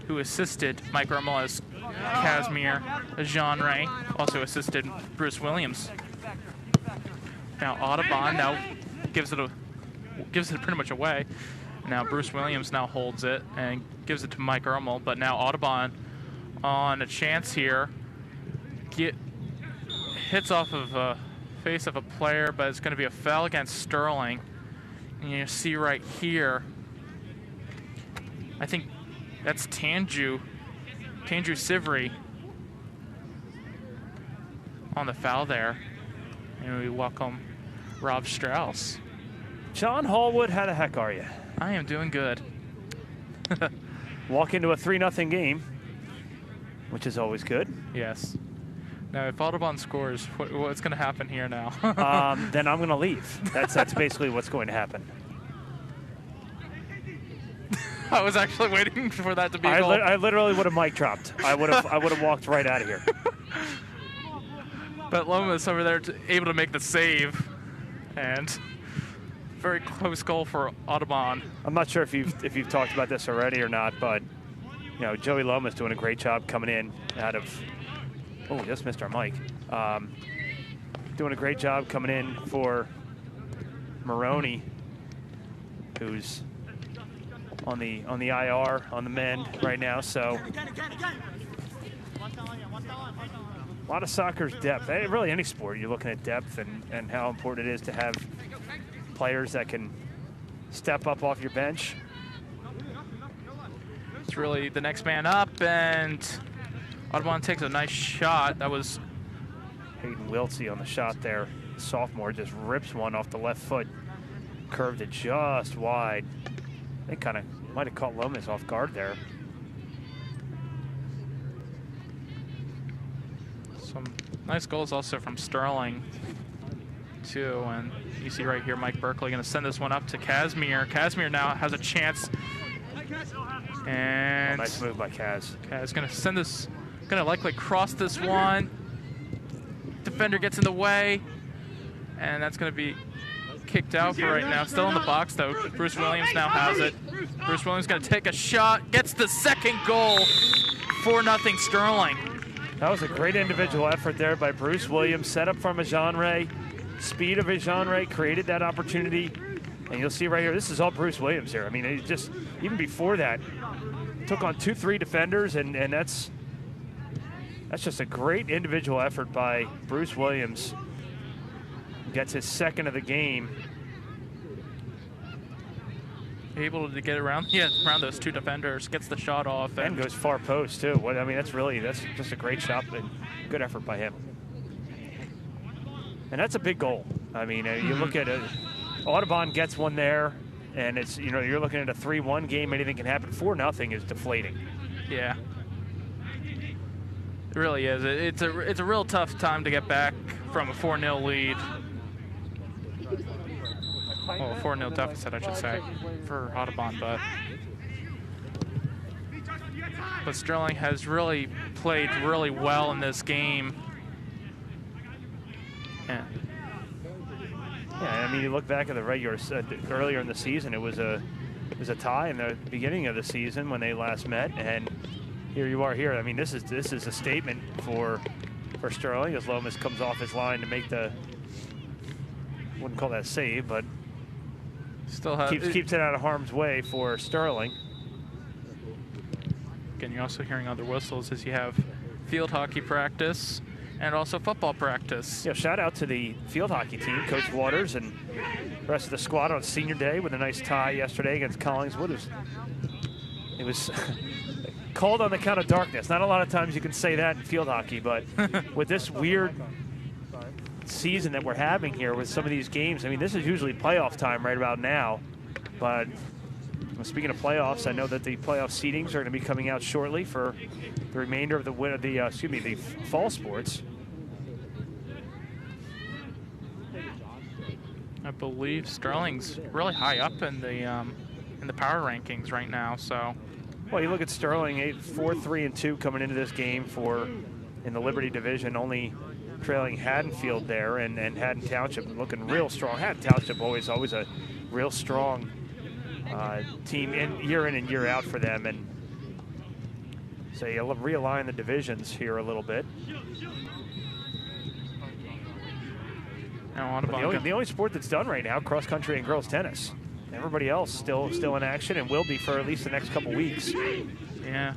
who assisted Mike Ermel as Casimir. Jean Ray also assisted Bruce Williams. Now Audubon now gives it pretty much away. Now Bruce Williams now holds it and gives it to Mike Ermel, but now Audubon on a chance here hits off of a face of a player, but it's going to be a foul against Sterling. And you see right here, I think that's Tanju Sivry on the foul there. And we welcome Rob Strauss. John Hallwood, how the heck are you? I am doing good. Walk into a 3-0 game, which is always good. Yes. Now, if Audubon scores, what's going to happen here now? Then I'm going to leave. That's basically what's going to happen. I was actually waiting for that to be a goal. I literally would have mic dropped. I would have walked right out of here. But Lomas over there able to make the save, and very close goal for Audubon. I'm not sure if you've talked about this already or not, but Joey Lomas doing a great job coming in out of. Oh, just missed our mic. Doing a great job coming in for Maroney, who's on the IR on the mend right now. So a lot of soccer's depth. Really, any sport, you're looking at depth and how important it is to have players that can step up off your bench. It's really the next man up, and Audubon takes a nice shot. That was Hayden Wiltsey on the shot there. Sophomore just rips one off the left foot. Curved it just wide. I think kind of might have caught Lomas off guard there. Some nice goals also from Sterling, too. And you see right here, Mike Berkeley going to send this one up to Casimir. Casimir now has a chance And nice move by Kaz. Kaz gonna send this, gonna likely cross this one. Defender gets in the way, and that's gonna be kicked out for right now. Still in the box though. Bruce Williams now has it. Bruce Williams gonna take a shot, gets the second goal. 4-0 Sterling. That was a great individual effort there by Bruce Williams. Set up from a genre, speed of a genre, created that opportunity. And you'll see right here, this is all Bruce Williams here. I mean, he just, even before that, took on 2-3 defenders, and that's just a great individual effort by Bruce Williams. Gets his second of the game. Able to get around those 2 defenders, gets the shot off, and goes far post too. I mean, that's just a great shot and good effort by him. And that's a big goal. I mean, you look at it, Audubon gets one there, and it's, you're looking at a 3-1 game. Anything can happen. 4-0 is deflating. Yeah, it really is. It's a real tough time to get back from a 4-0 lead. Well, 4-0 deficit, I should say, for Audubon, but Sterling has really played really well in this game. Yeah, I mean, you look back at the regular earlier in the season, it was a tie in the beginning of the season when they last met, and here you are here. I mean, this is a statement for Sterling as Lomas comes off his line to make the, wouldn't call that a save, but still keeps it out of harm's way for Sterling. Again, you're also hearing other whistles as you have field hockey practice and also football practice. Yeah, shout out to the field hockey team, Coach Waters and the rest of the squad on senior day with a nice tie yesterday against Collingswood. It was called on the count of darkness. Not a lot of times you can say that in field hockey, but with this weird season that we're having here with some of these games, I mean, this is usually playoff time right about now, but speaking of playoffs, I know that the playoff seedings are going to be coming out shortly for the remainder of the fall sports. I believe Sterling's really high up in the power rankings right now. So, well, you look at Sterling, 4-3-2 coming into this game in the Liberty division, only trailing Haddonfield there, and Haddon Township looking real strong. Haddon Township always a real strong team year in and year out for them, and so you realign the divisions here a little bit. The only sport that's done right now, cross country and girls tennis. Everybody else still in action and will be for at least the next couple weeks. Yeah.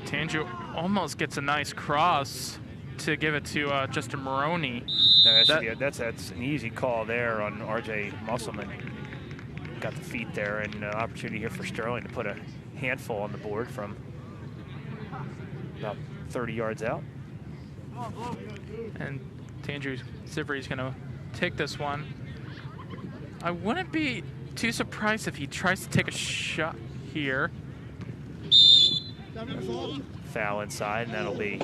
Tanju almost gets a nice cross to give it to Justin Maroney. That's an easy call there on RJ Musselman. Got the feet there, and an opportunity here for Sterling to put a handful on the board from about 30 yards out. And Tanju Sivery's going to take this one. I wouldn't be too surprised if he tries to take a shot here. Foul inside, and that'll be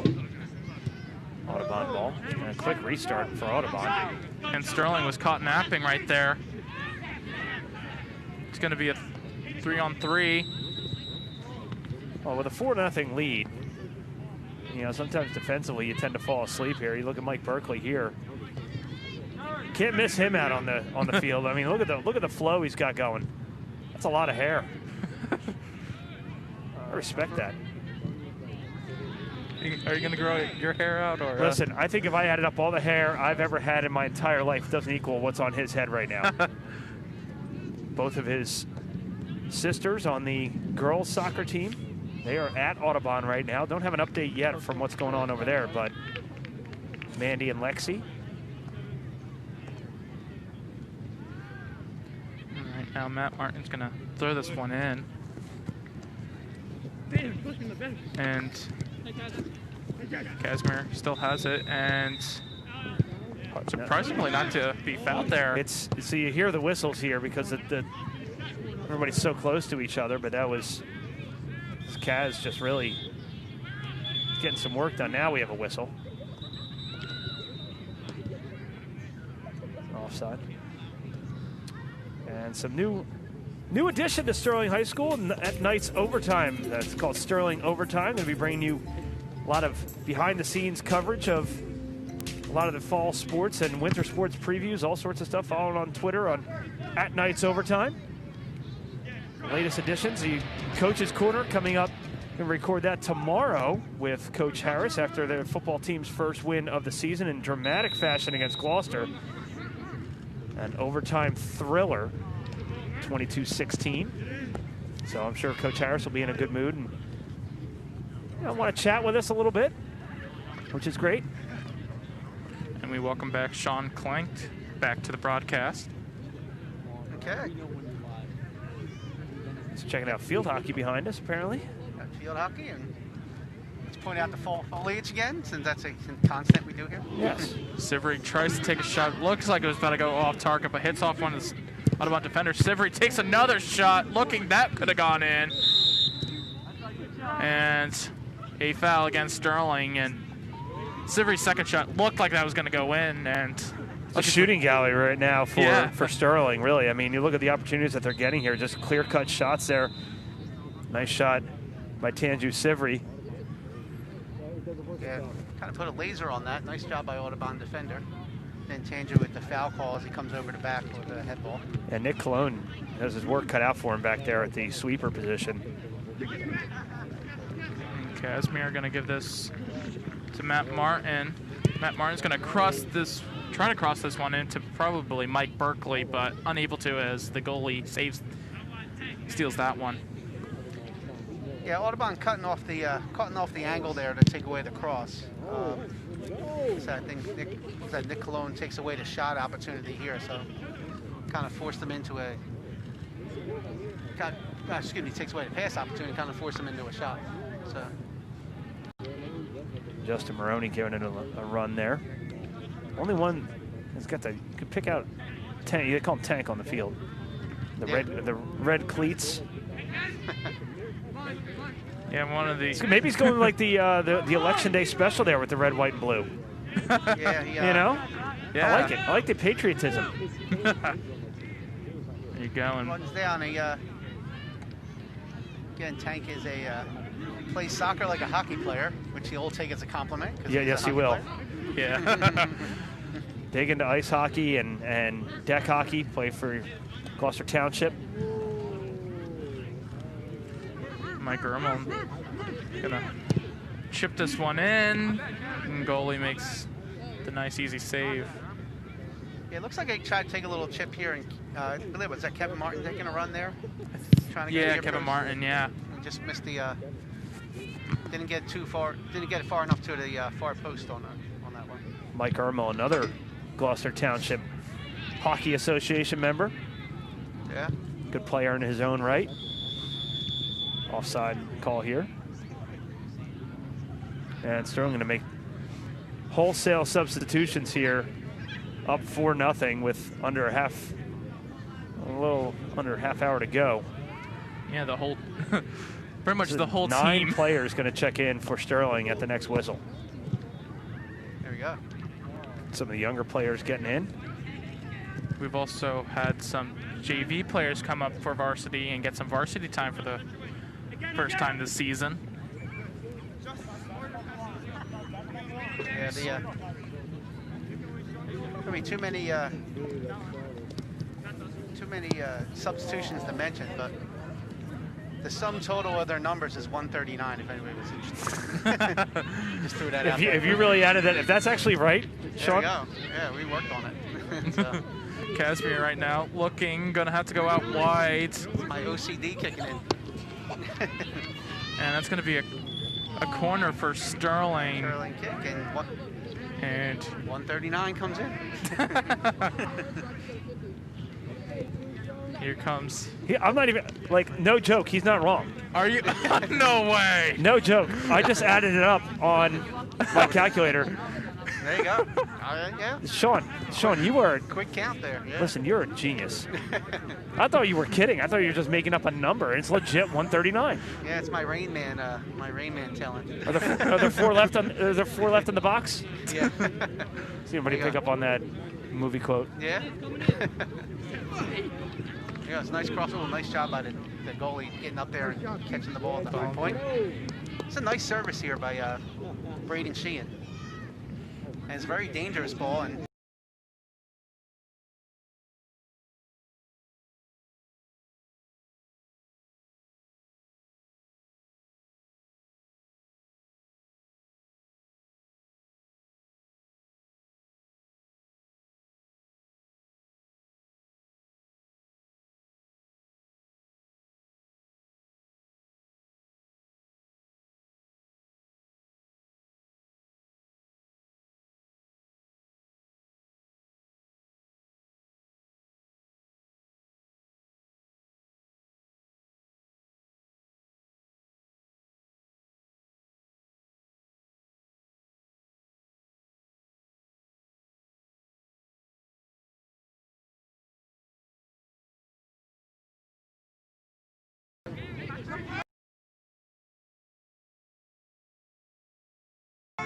Audubon ball. And a quick restart for Audubon. And Sterling was caught napping right there. It's going to be a 3-on-3. Well, with a 4-0 lead, sometimes defensively you tend to fall asleep here. You look at Mike Berkeley here. Can't miss him out on the field. I mean, look at the flow he's got going. That's a lot of hair. I respect that. Are you going to grow your hair out? Or listen, I think if I added up all the hair I've ever had in my entire life, it doesn't equal what's on his head right now. Both of his sisters on the girls soccer team, they are at Audubon right now. Don't have an update yet from what's going on over there, but Mandy and Lexi. All right, now Matt Martin's going to throw this one in. And Casimir still has it, and surprisingly not to be fouled there. So you hear the whistles here because everybody's so close to each other, but that was Kaz just really getting some work done. Now we have a whistle. Offside. And some new new addition to Sterling High School at night's overtime. That's called Sterling Overtime. Going to be bringing you a lot of behind-the-scenes coverage of a lot of the fall sports and winter sports previews, all sorts of stuff. Follow it on Twitter on @Night's Overtime. Latest additions, the Coach's Corner coming up. Going to record that tomorrow with Coach Harris after their football team's first win of the season in dramatic fashion against Gloucester. An overtime thriller, 22-16. So I'm sure Coach Harris will be in a good mood and want to chat with us a little bit, which is great. And we welcome back Sean Klenk back to the broadcast. Okay. He's checking out field hockey behind us, apparently. Got field hockey, and let's point out the fall foliage again, since that's a constant we do here. Yes. Sivry tries to take a shot. Looks like it was about to go off target, but hits off one of the Audubon defenders. Sivry takes another shot, looking that could have gone in. And a foul against Sterling, and Sivry's second shot looked like that was going to go in, and a shooting gallery right now for Sterling, really. I mean, you look at the opportunities that they're getting here, just clear-cut shots there. Nice shot by Tanju Sivry. Yeah, kind of put a laser on that. Nice job by Audubon defender. Then Tanju with the foul call as he comes over the back with the head ball. And Nick Cologne has his work cut out for him back there at the sweeper position. Casimir going to give this to Matt Martin. Matt Martin's going to try to cross this one into probably Mike Berkeley, but unable to as the goalie steals that one. Yeah, Audubon cutting off the angle there to take away the cross. So I think Nick Cologne takes away the shot opportunity here, so kind of forced them into takes away the pass opportunity, kind of forced them into a shot. So Justin Maroney giving it a run there. Only one has got could pick out Tank. They call him Tank on the field. The red cleats. Yeah, one of the. So maybe he's going like the election day special there with the red, white, and blue. Yeah. You know? Yeah. I like it. I like the patriotism. There you go. And runs down again, Tank is plays soccer like a hockey player, which he'll take as a compliment. Yeah, yes, he will. Player. Yeah. Dig into ice hockey and deck hockey. Play for Gloucester Township. Mike Ermel gonna chip this one in, and goalie makes the nice easy save. Yeah, it looks like I tried to take a little chip here, and I believe was that Kevin Martin taking a run there? Trying to get Kevin Martin, yeah. And just missed the didn't get too far, didn't get far enough to the far post on that one. Mike Ermel, another Gloucester Township Hockey Association member. Yeah. Good player in his own right. Offside call here. And Sterling going to make wholesale substitutions here, up 4-0 with a little under a half hour to go. Yeah, the whole, pretty much the whole 9 team. players going to check in for Sterling at the next whistle. There we go. Some of the younger players getting in. We've also had some JV players come up for varsity and get some varsity time for the first time this season. Yeah, I mean, too many substitutions to mention, but the sum total of their numbers is 139. If anybody was interested, just threw that out there. If you really added that, if that's actually right, Sean. There we go. Yeah, we worked on it. So. Casimir right now looking, gonna have to go out wide. My OCD kicking in. And that's gonna be a corner for Sterling. Sterling kick and 139 comes in. Here comes. I'm not even, like, no joke, he's not wrong. Are you? No way. No joke. I just added it up on my calculator. There you go. Yeah. Sean, you were. Quick count there. Yeah. Listen, you're a genius. I thought you were kidding. I thought you were just making up a number. It's legit 139. Yeah, it's my Rain Man talent. Are there 4 left on? Are there 4 left in the box? Yeah. See anybody pick up on that movie quote? Yeah. Yeah, it's a nice crossover. Nice job by the goalie getting up there and catching the ball at the hard point. It's a nice service here by Braden Sheehan. And it's a very dangerous ball. And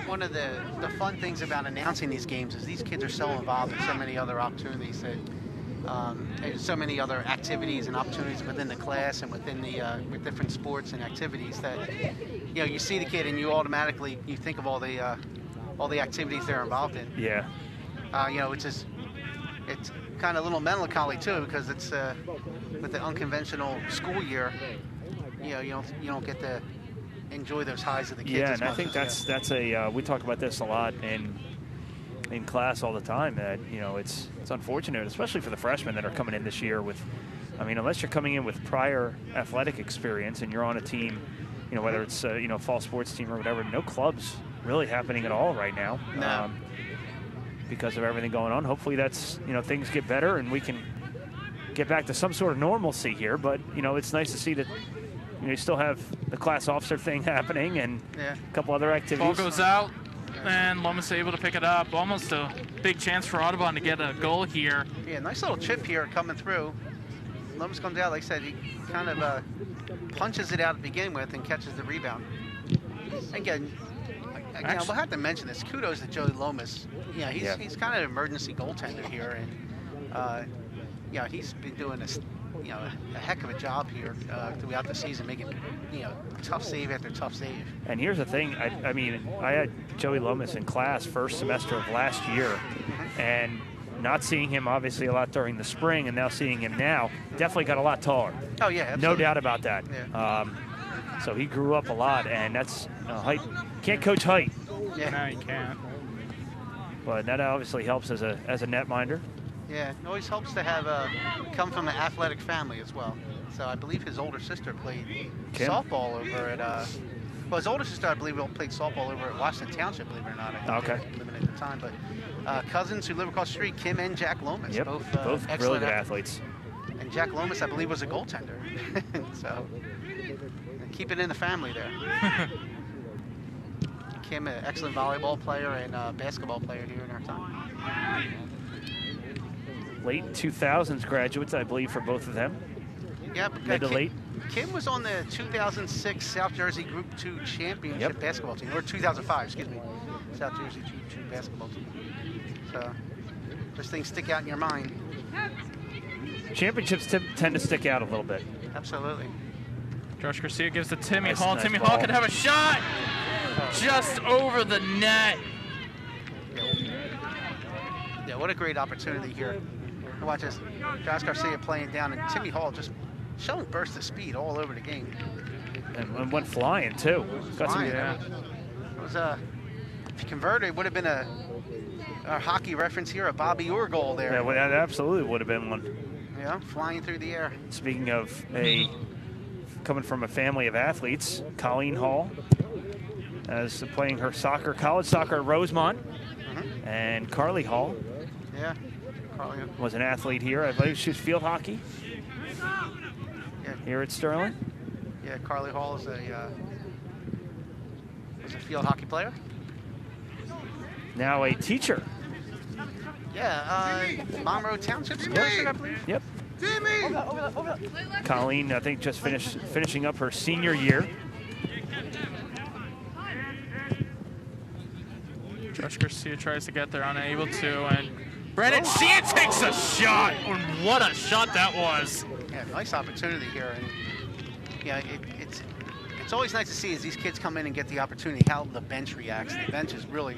one of the fun things about announcing these games is these kids are so involved in so many other opportunities that there's so many other activities and opportunities within the class and within the with different sports and activities that you see the kid and you automatically think of all the activities they're involved in. Yeah. It's kind of a little melancholy too because it's with the unconventional school year. You don't get to enjoy those highs of the kids. Yeah, as and I much think as, that's a we talk about this a lot in class all the time. That it's unfortunate, especially for the freshmen that are coming in this year with. I mean, unless you're coming in with prior athletic experience and you're on a team, whether it's fall sports team or whatever, no clubs really happening at all right now. No. Because of everything going on. Hopefully that's things get better and we can get back to some sort of normalcy here. But it's nice to see that. You still have the class officer thing happening and a couple other activities. Ball goes out, and Lomas able to pick it up. Almost a big chance for Audubon to get a goal here. Yeah, nice little chip here coming through. Lomas comes out, like I said, he kind of punches it out to begin with and catches the rebound. Again, we'll have to mention this. Kudos to Joey Lomas. Yeah, he's kind of an emergency goaltender here, and he's been doing a heck of a job here throughout the season, making tough save after tough save. And here's the thing, I mean, I had Joey Lomas in class first semester of last year, and not seeing him obviously a lot during the spring, and now seeing him now, definitely got a lot taller. Oh yeah, absolutely. No doubt about that. Yeah. So he grew up a lot, and that's height. Can't coach height. Yeah. No, you can't. But that obviously helps as a netminder. Yeah, it always helps to have come from an athletic family as well. So I believe his older sister played softball over at, his older sister, I believe, played softball over at Washington Township, believe it or not. I think living at the time. But cousins who live across the street, Kim and Jack Lomas. Yep, both really good athletes. And Jack Lomas, I believe, was a goaltender. So keep it in the family there. Kim, an excellent volleyball player and basketball player here in our time. Late 2000s graduates, I believe, for both of them. Yeah, mid to late. Kim was on the 2006 South Jersey Group 2 Championship basketball team, or 2005, excuse me, South Jersey Group 2 basketball team. So those things stick out in your mind. Championships tend to stick out a little bit. Absolutely. Josh Garcia gives to Timmy Nice, Hall. nice Timmy ball. Hall could have a shot just over the net. Yeah, what a great opportunity here. Watch this. Josh Garcia playing down, and Timmy Hall just showing bursts of speed all over the game. And went flying, too. Got some, It was, if he converted, it would have been a hockey reference here, a Bobby Orr goal there. Yeah, well, that absolutely would have been one. Yeah, flying through the air. Speaking of coming from a family of athletes, Colleen Hall as playing her college soccer at Rosemont, and Carly Hall. Yeah, Carly was an athlete here. I believe she was field hockey here at Sterling. Yeah, Carly Hall is was a field hockey player. Now a teacher. Yeah, Monroe Township School District, I believe. Yep. Over Colleen, I think, just finishing up her senior year. Josh Garcia tries to get there, unable to, and Brandon Sheehan takes a shot. And what a shot that was. Yeah, Yeah, nice opportunity here, and yeah, it's always nice to see as these kids come in and get the opportunity how the bench reacts. The bench is really,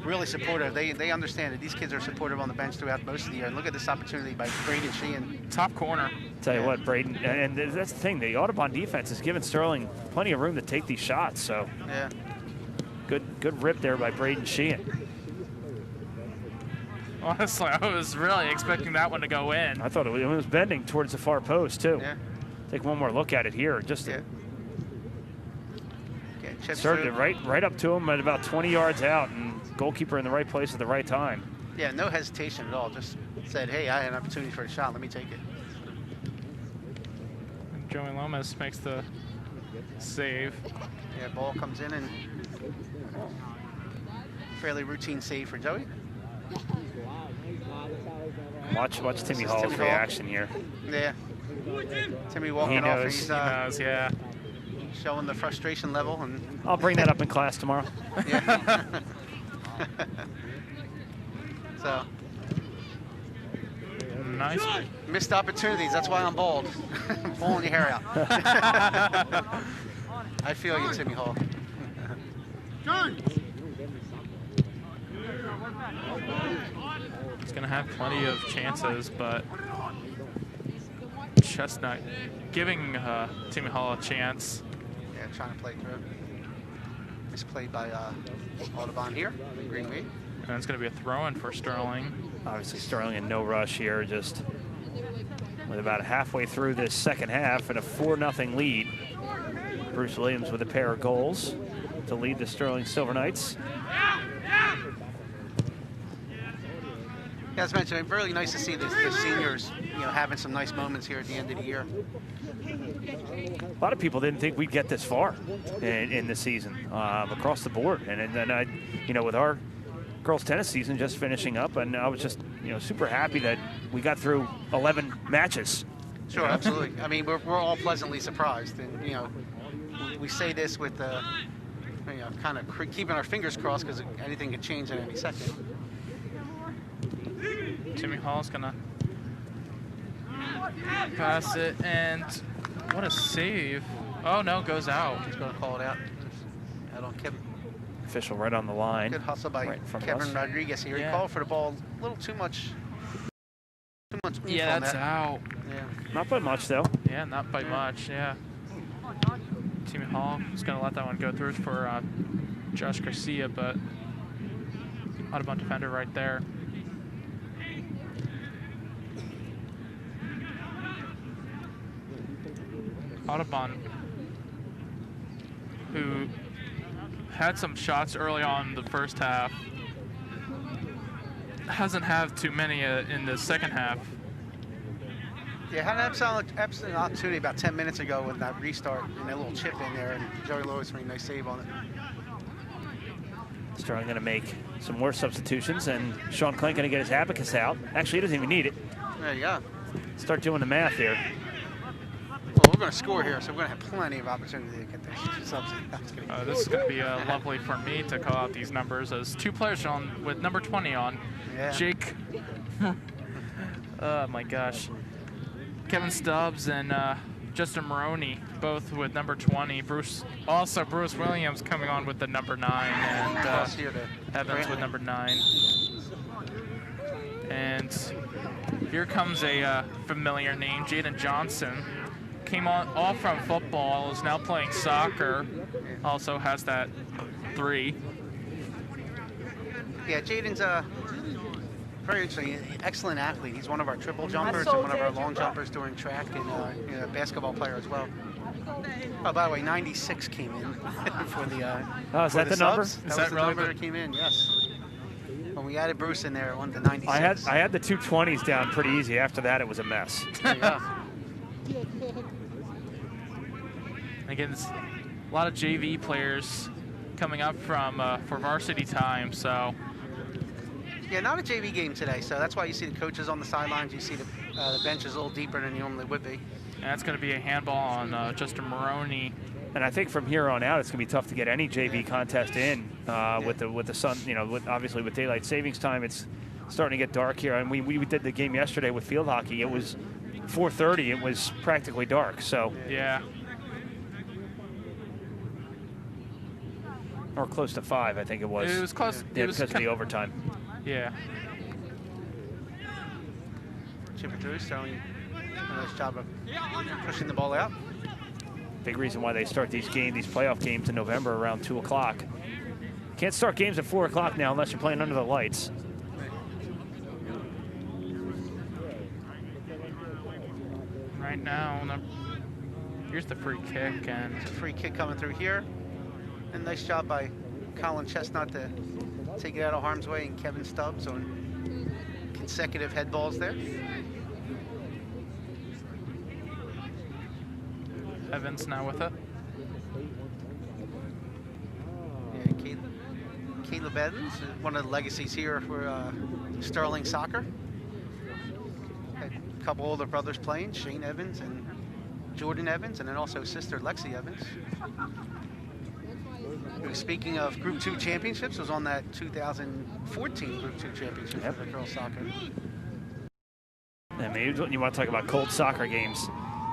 really supportive. They understand that these kids are supportive on the bench throughout most of the year. And look at this opportunity by Braden Sheehan. Top corner. Tell you what, Braden, and that's the thing. The Audubon defense has given Sterling plenty of room to take these shots. So yeah, good rip there by Braden Sheehan. Honestly, I was really expecting that one to go in. I thought it was bending towards the far post too. Yeah. Take one more look at it here. Just served it right up to him at about 20 yards out, and goalkeeper in the right place at the right time. Yeah, no hesitation at all. Just said, hey, I had an opportunity for a shot. Let me take it. And Joey Lomas makes the save. Yeah, ball comes in and fairly routine save for Joey. Watch Timmy Hall's reaction here. Yeah. Timmy walking off. He knows, yeah. Showing the frustration level. And I'll bring that up in class tomorrow. Yeah. So. Nice. Missed opportunities. That's why I'm bald. Pulling your hair out. I feel you, Timmy Hall. He's going to have plenty of chances, but Chestnut giving Timmy Hall a chance. Yeah, trying to play through. It's played by Audubon here, Green Wave. And it's going to be a throw-in for Sterling. Obviously, Sterling in no rush here, just with about halfway through this second half and a 4-0 lead. Bruce Williams with a pair of goals to lead the Sterling Silver Knights. Yeah, as mentioned, it's really nice to see the seniors, having some nice moments here at the end of the year. A lot of people didn't think we'd get this far in the season across the board, and then I, with our girls tennis season just finishing up, and I was just super happy that we got through 11 matches. Sure, absolutely. I mean, we're all pleasantly surprised, and we say this with kind of keeping our fingers crossed because anything can change in any second. Timmy Hall's gonna pass it, and what a save. Oh no, goes out. He's gonna call it out. Out on Kevin. Official right on the line. Good hustle by Kevin Rodriguez here. Yeah. He called for the ball a little too much. Yeah, that's out. Yeah. Not by much though. Yeah, not by much. Yeah. Timmy Hall is gonna let that one go through for Josh Garcia, but Audubon defender right there. Audubon, who had some shots early on in the first half, hasn't had too many in the second half. Yeah, had an excellent opportunity about 10 minutes ago with that restart and that little chip in there, and Joey Lewis made a nice save on it. Sterling going to make some more substitutions, and Sean Clank going to get his abacus out. Actually, he doesn't even need it. There you go. Start doing the math here. Well, we're going to score here, so we're going to have plenty of opportunity to get this subs. This is going to be lovely for me to call out these numbers as two players on with number 20 on. Yeah. Jake. Oh my gosh. Kevin Stubbs and Justin Maroney, both with number 20. Bruce Williams coming on with the number 9, and Evans with number 9. And here comes a familiar name, Jayden Johnson. Came off from football, is now playing soccer. Also has that 3. Yeah, Jayden's very interesting, excellent athlete. He's one of our triple jumpers and one of our long jumpers during track, and a basketball player as well. Oh, by the way, 96 came in for the. Is that the number? Is that the number that came in? Yes. When we added Bruce in there, it went to 96. I had the 220s down pretty easy. After that, it was a mess. There you go. Again, it's a lot of JV players coming up from for varsity time, so. Yeah, not a JV game today, so that's why you see the coaches on the sidelines. You see the bench is a little deeper than you normally would be. And that's going to be a handball on Justin Maroney. And I think from here on out, it's going to be tough to get any JV contest in with the sun. Obviously with daylight savings time, it's starting to get dark here. And we did the game yesterday with field hockey. It was 4:30, it was practically dark. So Yeah. or close to 5, I think it was. It was close. Yeah, It was because of the overtime. Yeah. Chipper through, Sterling. Nice job of pushing the ball out. Big reason why they start these playoff games in November around 2 o'clock. Can't start games at 4 o'clock now unless you're playing under the lights. Right now, here's the free kick, and It's a free kick coming through here. And nice job by Colin Chestnut to take it out of harm's way, and Kevin Stubbs on consecutive head balls there. Evans now with it. Yeah, Caleb Evans, one of the legacies here for Sterling Soccer. Had a couple older brothers playing, Shane Evans and Jordan Evans, and then also his sister Lexi Evans. Who, speaking of Group 2 championships, was on that 2014 Group 2 championship for the girls soccer. And maybe you want to talk about cold soccer games.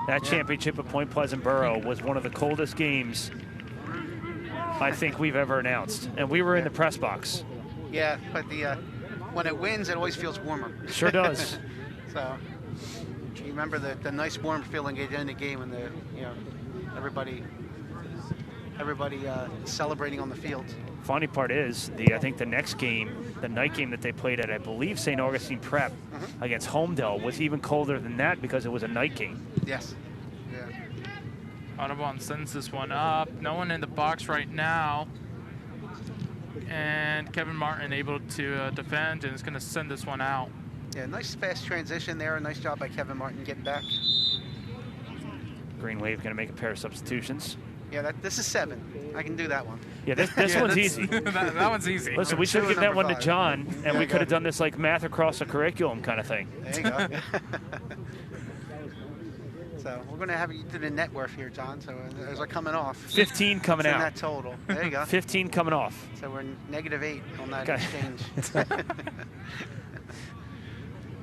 That championship at Point Pleasant Borough was one of the coldest games I think we've ever announced. And we were in the press box. Yeah, but when it wins, it always feels warmer. Sure does. So you remember the nice warm feeling at the end of the game when everybody celebrating on the field. Funny part is, I think the next game, the night game that they played at, I believe St. Augustine Prep against Homedale, was even colder than that because it was a night game. Yes. Yeah. Audubon sends this one up. No one in the box right now. And Kevin Martin able to defend, and is going to send this one out. Yeah, nice fast transition there. Nice job by Kevin Martin getting back. Green Wave going to make a pair of substitutions. Yeah, this is 7. I can do that one. Yeah, this one's easy. that one's easy. Listen, we should have given that one to John, and we could have done this like math across the curriculum kind of thing. There you go. So we're going to have you do the net worth here, John. So as we're coming off. 15 coming out. That total. There you go. 15 coming off. So we're -8 on that exchange. This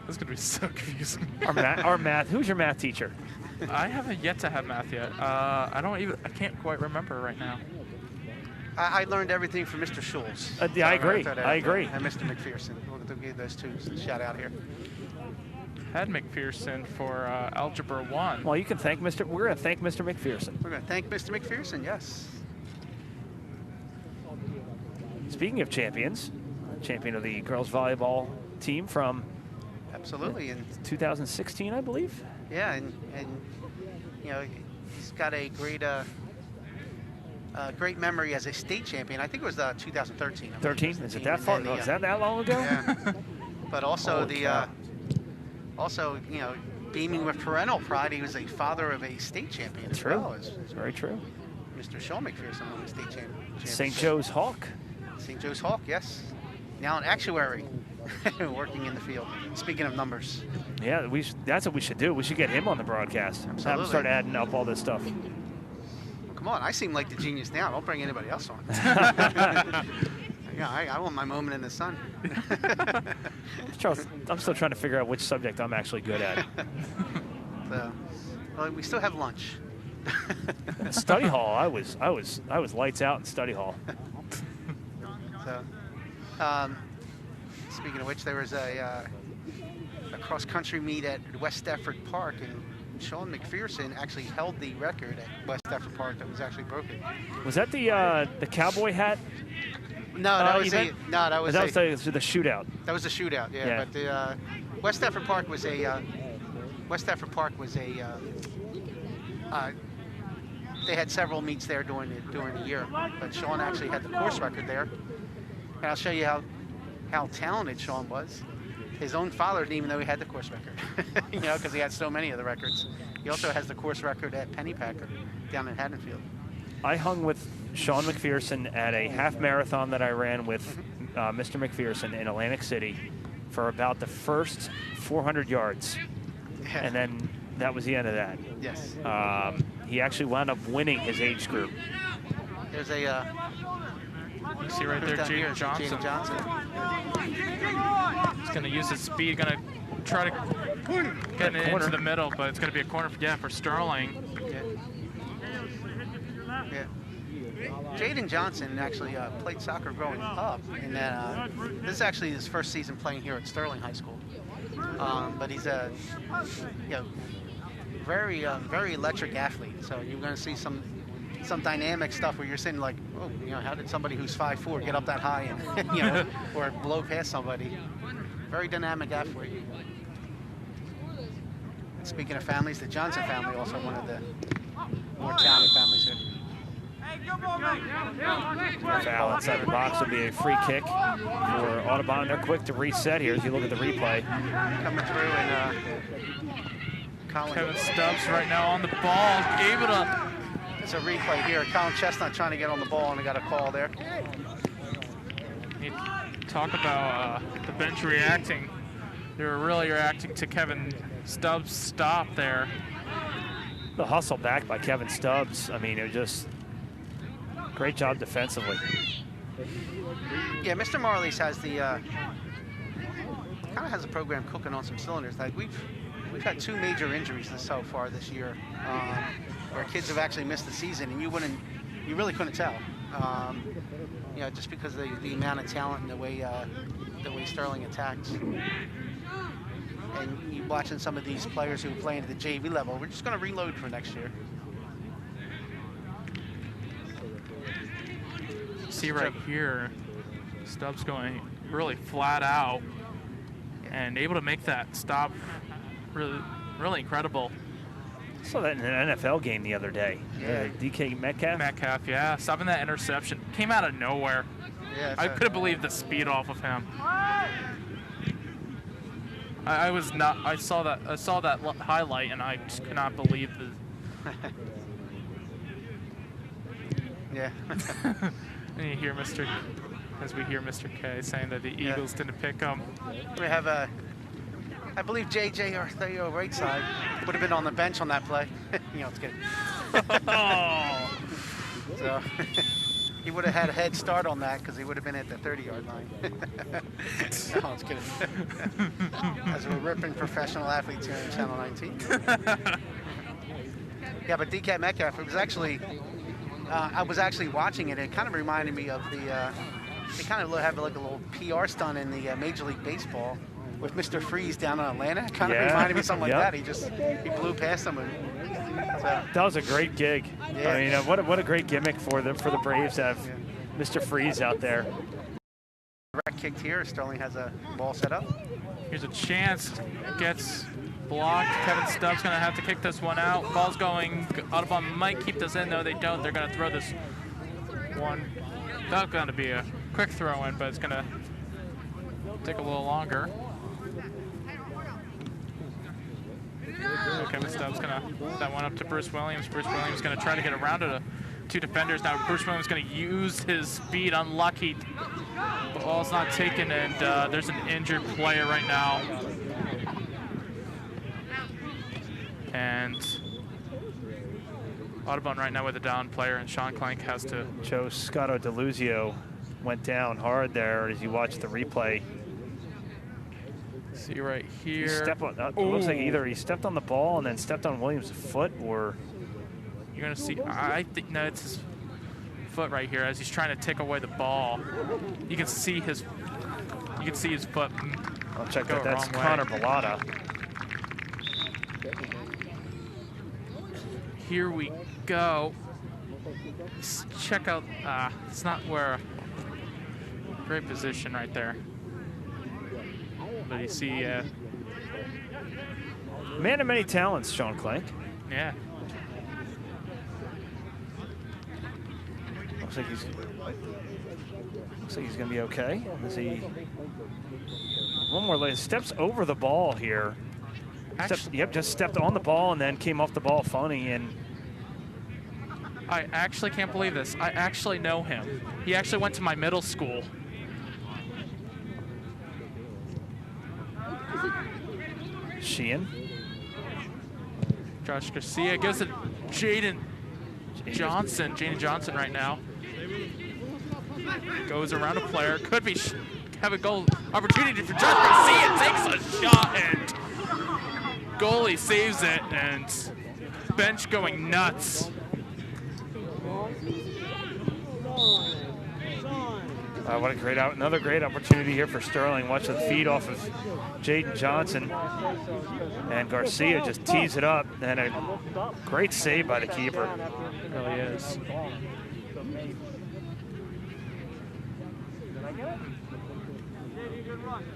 is going to be so confusing. Our math. Who's your math teacher? I haven't yet to have math yet. I can't quite remember right now. I learned everything from Mr. Schulz. Yeah, I agree. I agree. And Mr. McPherson. We'll give those two a shout out here. Had McPherson for Algebra 1. Well, you can thank Mr. We're going to thank Mr. McPherson. We're going to thank Mr. McPherson, yes. Speaking of champions, champion of the girls volleyball team from absolutely in 2016, I believe. Yeah, and he's got a great memory as a state champion. I think it was 2013. 13? Is it that far? Is that long ago? Yeah. But also beaming with parental pride, he was a father of a state champion as well. It's very true. Mr. Sean McPherson won the state championship. St. Joe's Hawk. St. Joe's Hawk, yes. Now an actuary working in the field. Speaking of numbers. Yeah, that's what we should do. We should get him on the broadcast. Absolutely. Have him start adding up all this stuff. Come on, I seem like the genius now. Don't bring anybody else on. Yeah, I want my moment in the sun. I'm still trying to figure out which subject I'm actually good at. So, well, we still have lunch. Study hall, I was lights out in study hall. So, speaking of which, there was a cross-country meet at West Stafford Park, and Sean McPherson actually held the record at West Stafford Park that was actually broken. Was that the cowboy hat? No, that was event? that was the shootout. That was the shootout, yeah. But the West Stafford Park was a they had several meets there during the year, but Sean actually had the course record there. And I'll show you how talented Sean was. His own father didn't even know he had the course record, because he had so many of the records. He also has the course record at Pennypacker down in Haddonfield. I hung with Sean McPherson at a half marathon that I ran with Mr. McPherson in Atlantic City for about the first 400 yards. Yeah. And then that was the end of that. Yes. He actually wound up winning his age group. There's a you see right there, Jayden Johnson. He's going to use his speed, going to try to get it into the middle, but it's going to be a corner for Sterling. Yeah. Jayden Johnson actually played soccer growing up, and this is actually his first season playing here at Sterling High School. But he's a very electric athlete. So you're going to see some dynamic stuff where you're sitting like, oh, how did somebody who's 5'4" get up that high and or blow past somebody? Very dynamic athlete. And speaking of families, the Johnson family also one of the more talented families here. Foul inside the box will be a free kick for Audubon. They're quick to reset here as you look at the replay. Coming through and Kevin Stubbs right now on the ball, able to. It's a replay here. Colin Chestnut trying to get on the ball and they got a call there. You talk about the bench reacting. They were really reacting to Kevin Stubbs' stop there. The hustle back by Kevin Stubbs. I mean, it was just great job defensively. Yeah, Mr. Marley's has the kind of has a program cooking on some cylinders. Like we've had 2 major injuries so far this year, where kids have actually missed the season, and you really couldn't tell. Just because of the amount of talent and the way Sterling attacks. And you watching some of these players who play into the JV level, we're just going to reload for next year. See right here, Stubbs going really flat out and able to make that stop. Really incredible. Saw that in an NFL game the other day. Yeah. DK Metcalf? Metcalf, yeah. Stopping that interception. Came out of nowhere. Yeah, I couldn't believe the speed off of him. I saw that highlight and I just could not believe the. Yeah. And you hear as we hear Mr. K saying that the Eagles didn't pick him. We have I believe J.J. Artheo right side would have been on the bench on that play. It's good. Oh. So he would have had a head start on that because he would have been at the 30-yard line. No, it's kidding. As we're ripping professional athletes here in Channel 19. Yeah, but DK Metcalf, it was actually, I was actually watching it. It kind of reminded me of they kind of have like a little PR stunt in the Major League Baseball with Mr. Freeze down in Atlanta. It kind of reminded me of something like that. He blew past them. That was a great gig. Yeah. I mean, what a great gimmick for the Braves to have Mr. Freeze out there. Rat kicked here. Sterling has a ball set up. Here's a chance. Gets blocked. Kevin Stubbs going to have to kick this one out. Ball's going. Audubon might keep this in, though they don't. They're going to throw this one. That's going to be a quick throw in, but it's going to take a little longer. Kevin Stubbs going to that one up to Bruce Williams. Bruce Williams going to try to get around to 2 defenders. Now Bruce Williams going to use his speed. Unlucky. The ball's not taken, and there's an injured player right now. And Audubon right now with a down player, and Sean Clank has to. Joe Scotto DeLuzio went down hard there as you watch the replay. See right here. He stepped on, it looks like either he stepped on the ball and then stepped on Williams' foot, or you're gonna see. I think no, it's his foot right here as he's trying to take away the ball. You can see his. You can see his foot. I'll check that. That's Connor Bellata. Here we go. Let's check out. It's not where. Great position right there. But you see, man of many talents, Sean Clank. Yeah. Looks like he's going to be okay. As he one more leg, steps over the ball here. Just stepped on the ball and then came off the ball funny. And I actually can't believe this. I actually know him. He actually went to my middle school. Sheehan. Josh Garcia gives it Jayden Johnson. Jayden Johnson right now. Goes around a player. Could be have a goal opportunity for Josh Garcia. Takes a shot and goalie saves it, and bench going nuts. What a another great opportunity here for Sterling. Watch the feed off of Jayden Johnson, and Garcia just tees it up, and a great save by the keeper. It really is.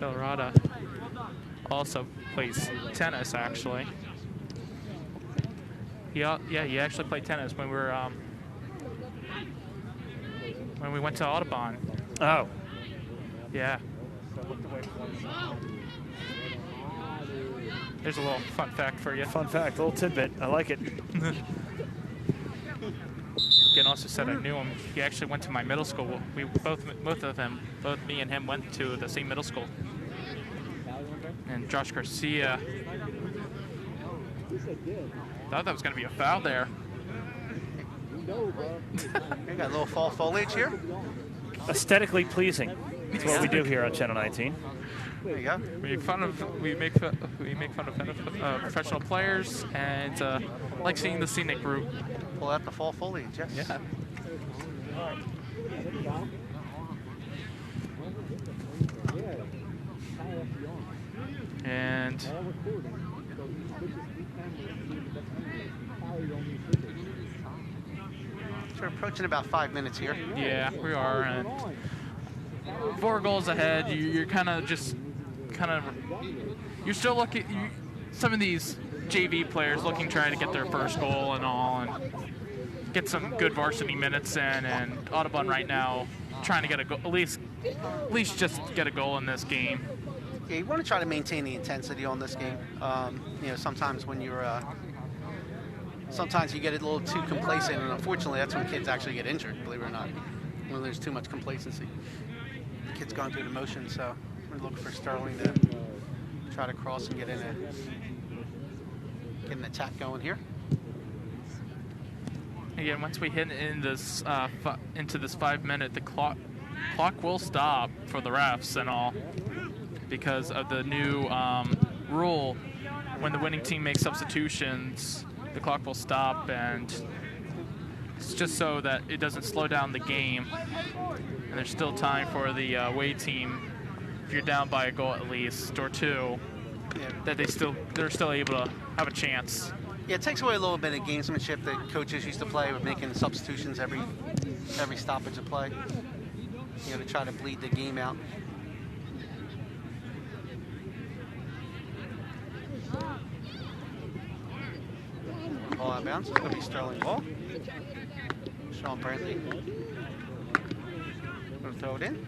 Belrada also plays tennis, actually. Yeah, he actually played tennis when we went to Audubon. Oh. Yeah. There's a little fun fact for you. Fun fact, little tidbit. I like it. Again, also said I knew him. He actually went to my middle school. We both me and him went to the same middle school. And Josh Garcia, thought that was going to be a foul there. We got a little fall foliage here. Aesthetically pleasing. That's what we do here on Channel 19. There you go. We make fun of professional players, and like seeing the scenic route. Pull out the fall foliage, yes. Yeah. And So we're approaching about 5 minutes here. yeah, we are. And 4 goals ahead. You're you're still looking. Some of these JV players looking trying to get their first goal and all, and get some good varsity minutes in. And Audubon right now trying to get a goal, at least just get a goal in this game. Yeah, you want to try to maintain the intensity on this game. You know, sometimes when you're, sometimes you get a little too complacent, and unfortunately, that's when kids actually get injured. Believe it or not, when there's too much complacency, the kid's going through the motion. So we're looking for Sterling to try to cross and get an attack going here. Again, once we hit in this into this 5-minute, the clock will stop for the refs and all, because of the new rule. When the winning team makes substitutions, the clock will stop, and it's just so that it doesn't slow down the game, and there's still time for the away team, if you're down by a goal at least or 2, that they're still able to have a chance. Yeah, it takes away a little bit of gamesmanship that coaches used to play with making substitutions every stoppage of play. You know, to try to bleed the game out. Ball out of bounds. It's going to be Sterling ball. Sean Brantley. Going to throw it in.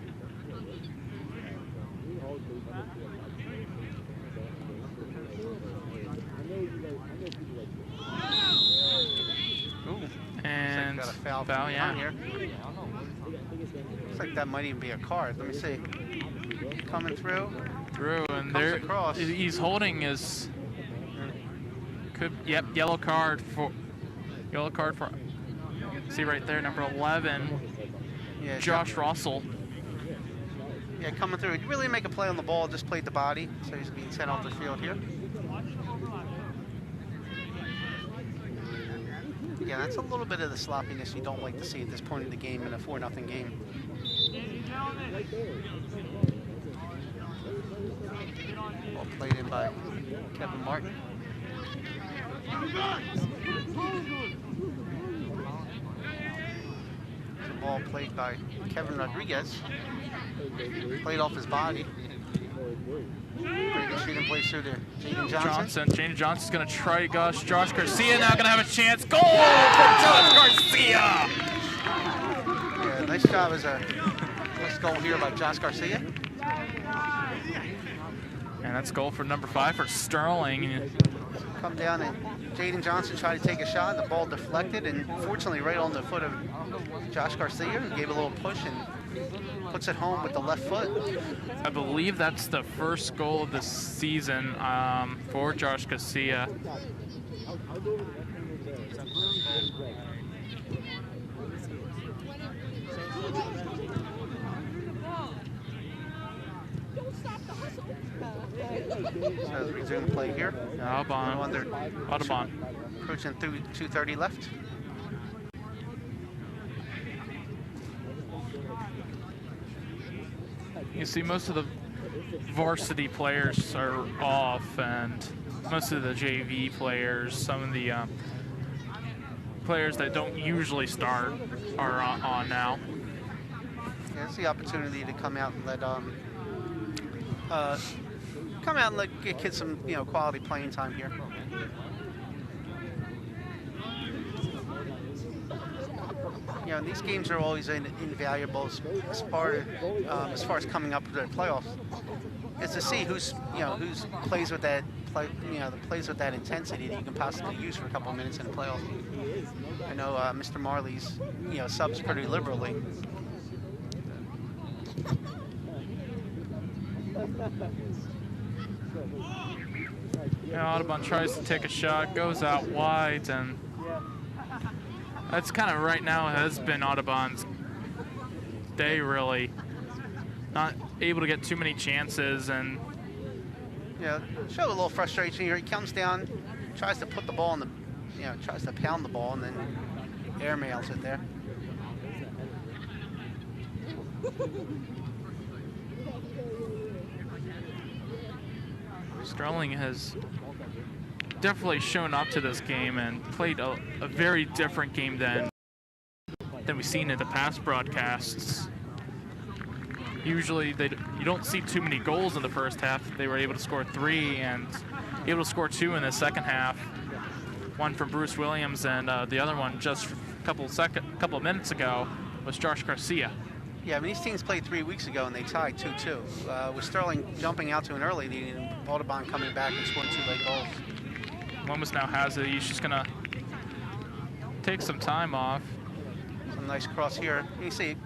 And got a foul yeah. Here. Looks like that might even be a card. Let me see. Coming through. And Comes there across. He's holding his yellow card for see right there, number 11. Yeah, Josh Russell. Yeah, coming through. He didn't really make a play on the ball, just played the body, so he's being sent off the field here. Yeah, that's a little bit of the sloppiness you don't like to see at this point in the game in a 4-0 game. Ball played in by Kevin Martin. The ball played by Kevin Rodriguez. Played off his body. Pretty good shooting play through to Jayden Johnson. Jayden Johnson's going to try Josh Garcia now going to have a chance. Goal for Josh Garcia! Yeah, nice job as a nice goal here by Josh Garcia. And that's goal for number 5 for Sterling. Come down and Jayden Johnson tried to take a shot, and the ball deflected, and fortunately right on the foot of Josh Garcia, and gave a little push and puts it home with the left foot. I believe that's the first goal of the season for Josh Garcia. So resume play here. Audubon. Approaching through 2:30 left. You see most of the varsity players are off, and most of the JV players, some of the players that don't usually start are on now. Yeah, it's the opportunity to come out and let get kids some quality playing time here. These games are always invaluable as far as coming up to the playoffs. Is to see who plays with that plays with that intensity that you can possibly use for a couple of minutes in the playoffs. I know Mr. Marley's subs pretty liberally. Audubon tries to take a shot, goes out wide, and that's kind of right now has been Audubon's day, really. Not able to get too many chances, and show a little frustration here. He comes down, tries to put the ball in the, tries to pound the ball, and then airmails it there. Sterling has definitely shown up to this game and played a very different game than we've seen in the past broadcasts. Usually you don't see too many goals in the first half. They were able to score 3 and able to score 2 in the second half. One from Bruce Williams, and the other one just a couple of minutes ago was Josh Garcia. Yeah, I mean, these teams played 3 weeks ago and they tied 2-2. With Sterling jumping out to an early lead and Audubon coming back and scoring 2 late goals. Lomas now has it. He's just gonna take some time off. Some nice cross here. You see,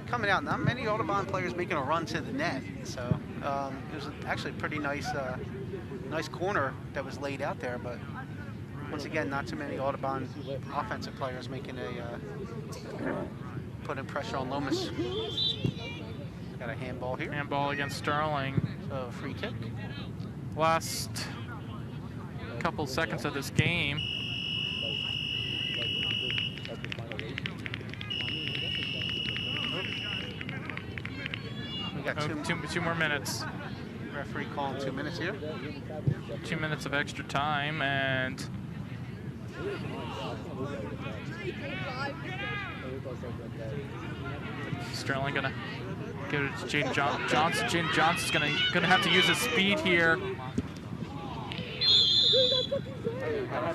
coming out, not many Audubon players making a run to the net. So it was actually a pretty nice corner that was laid out there. But once again, not too many Audubon offensive players making putting pressure on Lomas. Got a handball here. Handball against Sterling. So free kick. Last couple seconds of this game. We got two more minutes. Referee calling 2 minutes here. 2 minutes of extra time, and Sterling gonna give it to Jayden Johnson. Jayden Johnson's gonna have to use his speed here.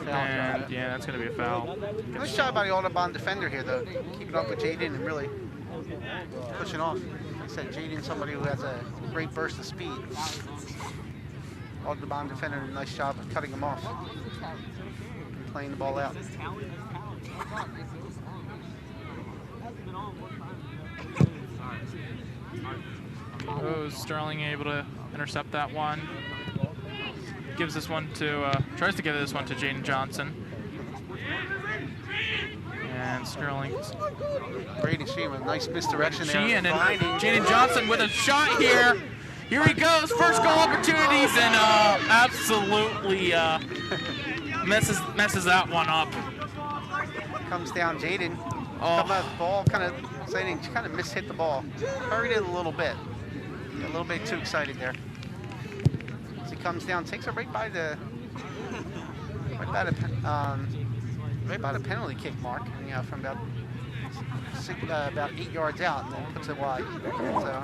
And yeah, that's gonna be a foul. Nice job by the Audubon defender here, though, keeping up with Jayden and really pushing off. Like I said, Jayden's somebody who has a great burst of speed. Audubon defender did a nice job of cutting him off and playing the ball out. Oh, Sterling able to intercept that one. Gives this one to, tries to give this one to Jayden Johnson. And Sterling. Brady Sheehan with a nice misdirection there. Sheehan and Jayden Johnson with a shot here. Here he goes, first goal opportunities, and absolutely messes that one up. Comes down Jayden. Come out the ball, kind of mishit the ball. Hurried it a little bit. A little bit too excited there. As he comes down, takes it right by the penalty kick mark, from about 8 yards out, and then puts it wide. So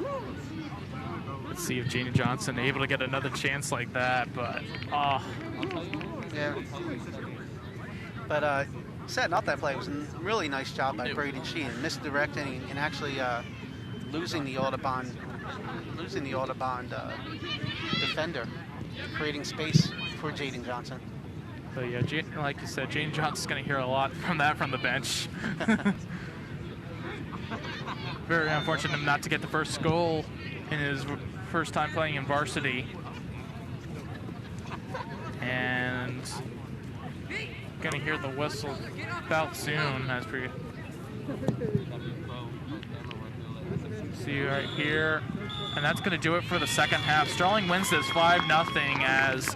let's see if Jayden Johnson able to get another chance like that, but yeah. But setting up that play was a really nice job by Brady Sheehan, misdirecting and actually losing the Audubon defender, creating space for Jayden Johnson. But yeah, like you said, Jayden Johnson's going to hear a lot from the bench. Very unfortunate not to get the first goal in his first time playing in varsity. And going to hear the whistle about soon as we See right here. And that's going to do it for the second half. Sterling wins this 5-0 as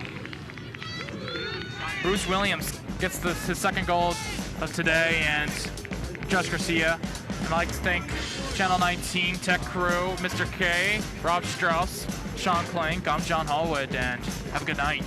Bruce Williams gets his second goal of today, and Josh Garcia. I'd like to thank Channel 19 Tech Crew, Mr. K, Rob Strauss, Sean Clank. I'm John Hallwood, and have a good night.